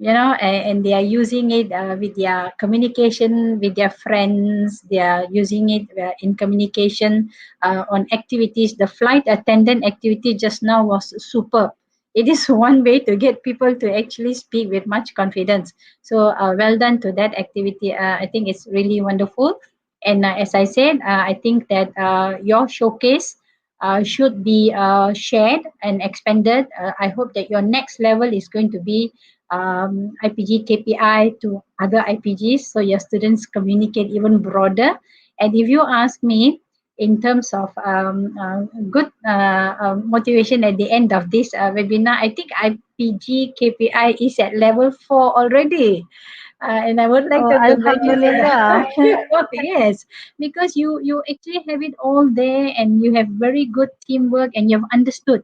and they are using it with their communication with their friends. They are using it in communication on activities. The flight attendant activity just now was superb. It is one way to get people to actually speak with much confidence. So well done to that activity. I think it's really wonderful. And as I said, I think that your showcase should be shared and expanded. I hope that your next level is going to be IPG KPI to other IPGs, so your students communicate even broader. And if you ask me, in terms of good motivation at the end of this webinar, I think IPG KPI is at level 4 already. And I would like Oh, to congratulate. Alhamdulillah. Oh, yes, because you actually have it all there, and you have very good teamwork, and you have understood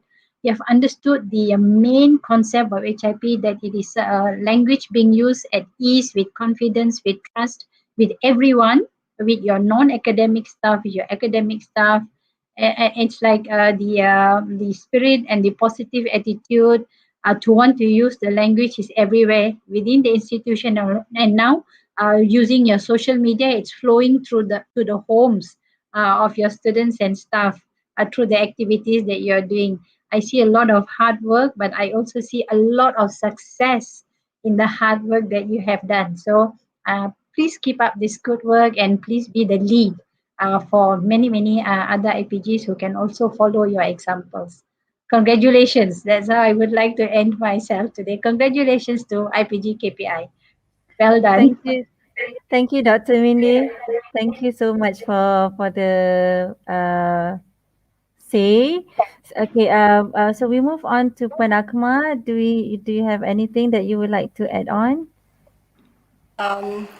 the main concept of HIP, that it is a language being used at ease, with confidence, with trust, with everyone, with your non-academic staff, with your academic staff. It's like the spirit and the positive attitude to want to use the language is everywhere within the institution, and now using your social media, it's flowing through to the homes of your students and staff through the activities that you're doing. I see a lot of hard work, but I also see a lot of success in the hard work that you have done. So please keep up this good work, and please be the lead for many other IPGs who can also follow your examples. Congratulations. That's how I would like to end myself today. Congratulations to IPG KPI. Well done. Thank you. Thank you, Dr. Mindy. Thank you so much for the say. Okay, so we move on to AKMAR. Do you have anything that you would like to add on?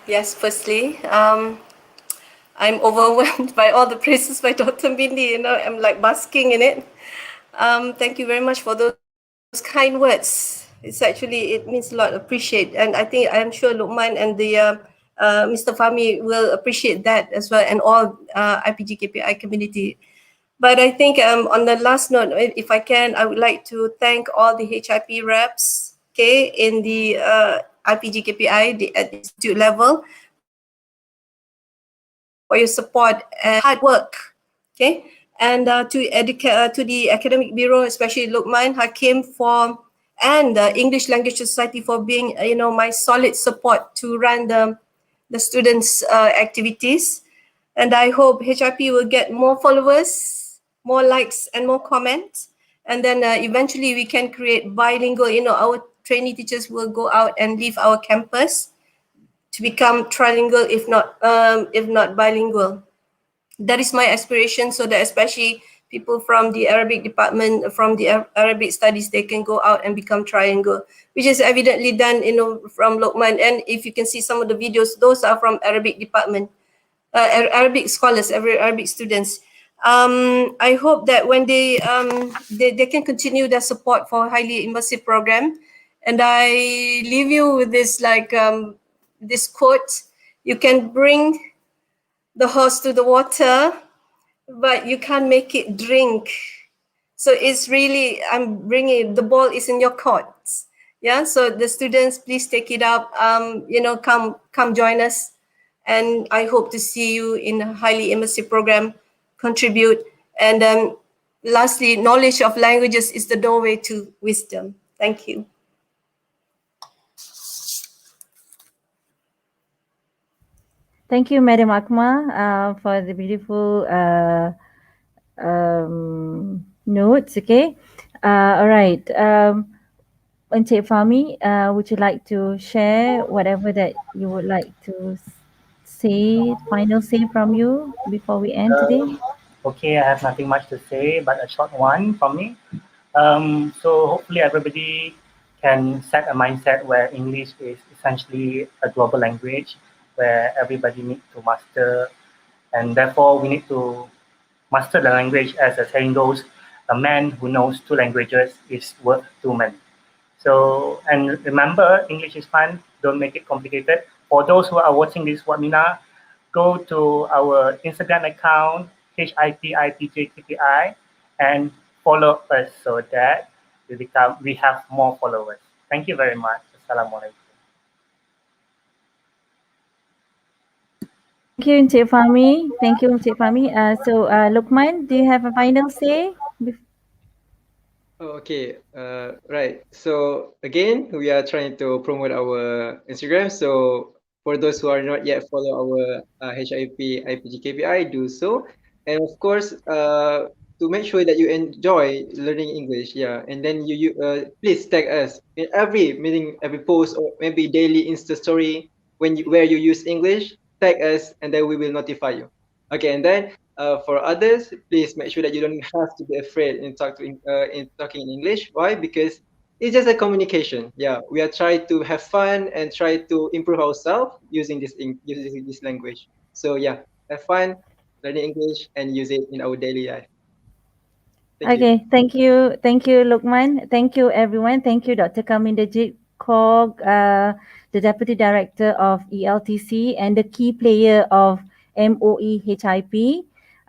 Yes, firstly, I'm overwhelmed by all the praises by Dr. Mindy. I'm like basking in it. Thank you very much for those kind words. It means a lot. Appreciate, and I'm sure LUQMAN and the Mr. FAHMIE will appreciate that as well, and all IPG KPI community. But I think on the last note, if I can, I would like to thank all the HIP reps, okay, in the IPG KPI at the institute level for your support and hard work, okay, and to the academic bureau, especially LUQMAN, HAKIM and the English Language Society for being my solid support to run the students' activities. And I hope HIP will get more followers, more likes, and more comments. And then eventually we can create bilingual. Our trainee teachers will go out and leave our campus to become trilingual, if not bilingual. That is my aspiration, so that especially people from the Arabic department, from the Arabic studies, they can go out and become trilingual, which is evidently done, from LUQMAN. And if you can see some of the videos, those are from Arabic department, Arabic scholars, Arabic students. I hope that when they can continue their support for highly immersive program. And I leave you with this this quote: you can bring the horse to the water, but you can't make it drink. So it's really, I'm bringing, the ball is in your court. Yeah, so the students, please take it up. Come join us. And I hope to see you in a highly immersive program, contribute. And lastly, knowledge of languages is the doorway to wisdom. Thank you. Thank you, Madam AKMAR, for the beautiful notes. Okay, all right. Encik FAHMIE, would you like to share whatever that you would like to say, final say from you before we end today? Okay, I have nothing much to say, but a short one from me. So hopefully everybody can set a mindset where English is essentially a global language where everybody needs to master, and therefore we need to master the language. As the saying goes, a man who knows 2 languages is worth 2 men. So, and remember, English is fun, don't make it complicated. For those who are watching this webinar, go to our Instagram account, HIPIPJKPI, and follow us so that we have more followers. Thank you very much. Assalamualaikum. Thank you, Encik Fahmi. Thank you, Encik Fahmi. Luqman, do you have a final say? Oh, okay. Right. So again, we are trying to promote our Instagram. So for those who are not yet follow our HIP IPG KPI, do so. And of course, to make sure that you enjoy learning English, yeah. And then you please tag us in every meeting, every post, or maybe daily Insta story where you use English. Tag us, and then we will notify you. Okay, and then for others, please make sure that you don't have to be afraid in talking in English. Why? Because it's just a communication. Yeah, we are trying to have fun and try to improve ourselves using using this language. So yeah, have fun learning English and use it in our daily life. Thank you. Okay, thank you, Luqman. Thank you, everyone. Thank you, Dr. KALMINDERJIT, the Deputy Director of ELTC and the key player of MOE HIP.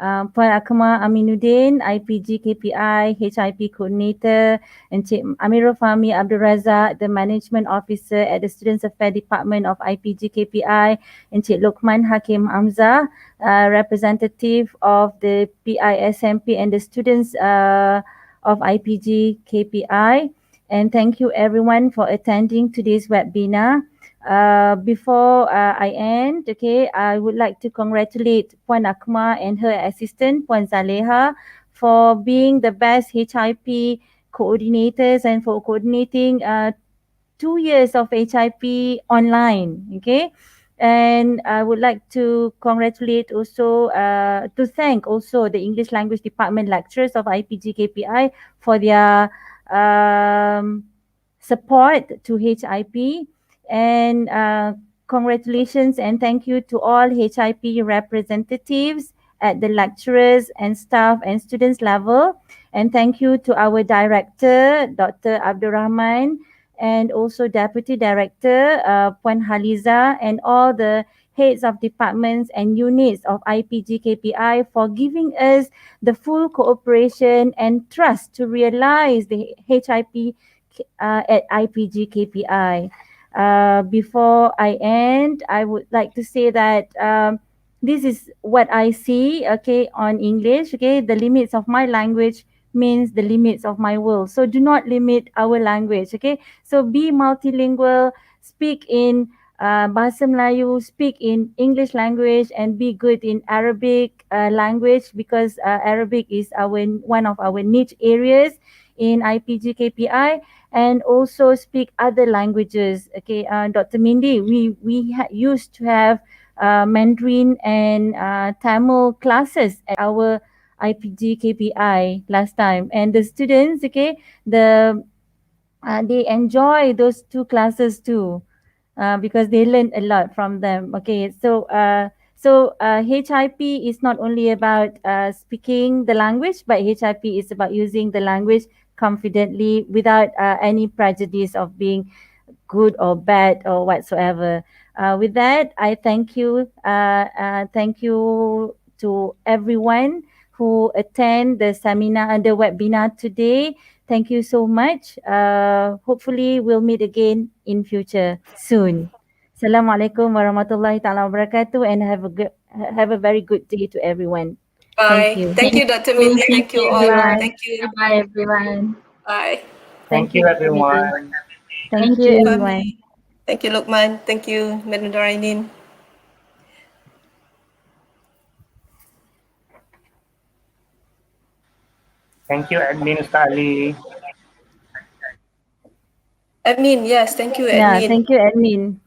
Puan AKMAR AMINUDDIN, IPG KPI, HIP Coordinator, Encik AMIRUL Fahmi Abdul Razak, the Management Officer at the Students Affairs Department of IPG KPI, Encik LUQMAN HAKIM HAMZAH, representative of the PISMP and the students of IPG KPI. And thank you everyone for attending today's webinar. Before I end, okay, I would like to congratulate Puan AKMAR and her assistant, Puan Zaleha, for being the best HIP coordinators and for coordinating 2 years of HIP online, okay. And I would like to congratulate also, to thank also the English Language Department lecturers of IPG KPI for their support to HIP. And congratulations and thank you to all HIP representatives at the lecturers and staff and students level. And thank you to our director, Dr. Abdul Rahman, and also Deputy Director, Puan Haliza, and all the heads of departments and units of IPG KPI for giving us the full cooperation and trust to realize the HIP at IPG KPI. Before I end, I would like to say that this is what I see, okay, on English, okay, the limits of my language means the limits of my world. So do not limit our language, okay? So be multilingual, speak in Bahasa Melayu, speak in English language, and be good in Arabic language, because Arabic is one of our niche areas in IPG KPI, and also speak other languages. Okay, Dr. Mindy, we used to have Mandarin and Tamil classes at our IPG KPI last time, and the students, okay, they enjoy those 2 classes too, because they learn a lot from them. Okay, so HIP is not only about speaking the language, but HIP is about using the language confidently without any prejudice of being good or bad or whatsoever. With that, I thank you. Thank you to everyone who attend the seminar and the webinar today. Thank you so much. Hopefully we'll meet again in future soon. Assalamualaikum warahmatullahi taala wabarakatuh, and have a very good day to everyone. Bye. Thank you. Thank you, Dr. Mindy. Thank you all. Bye. Thank you. Bye, everyone. Bye. Thank you, everyone. Thank you, everyone. Thank you, Luqman. Thank you, Madam NORAININ. Thank you, Admin Ustaz Ali. Admin, yes, thank you, Yeah, Admin. thank you, Admin.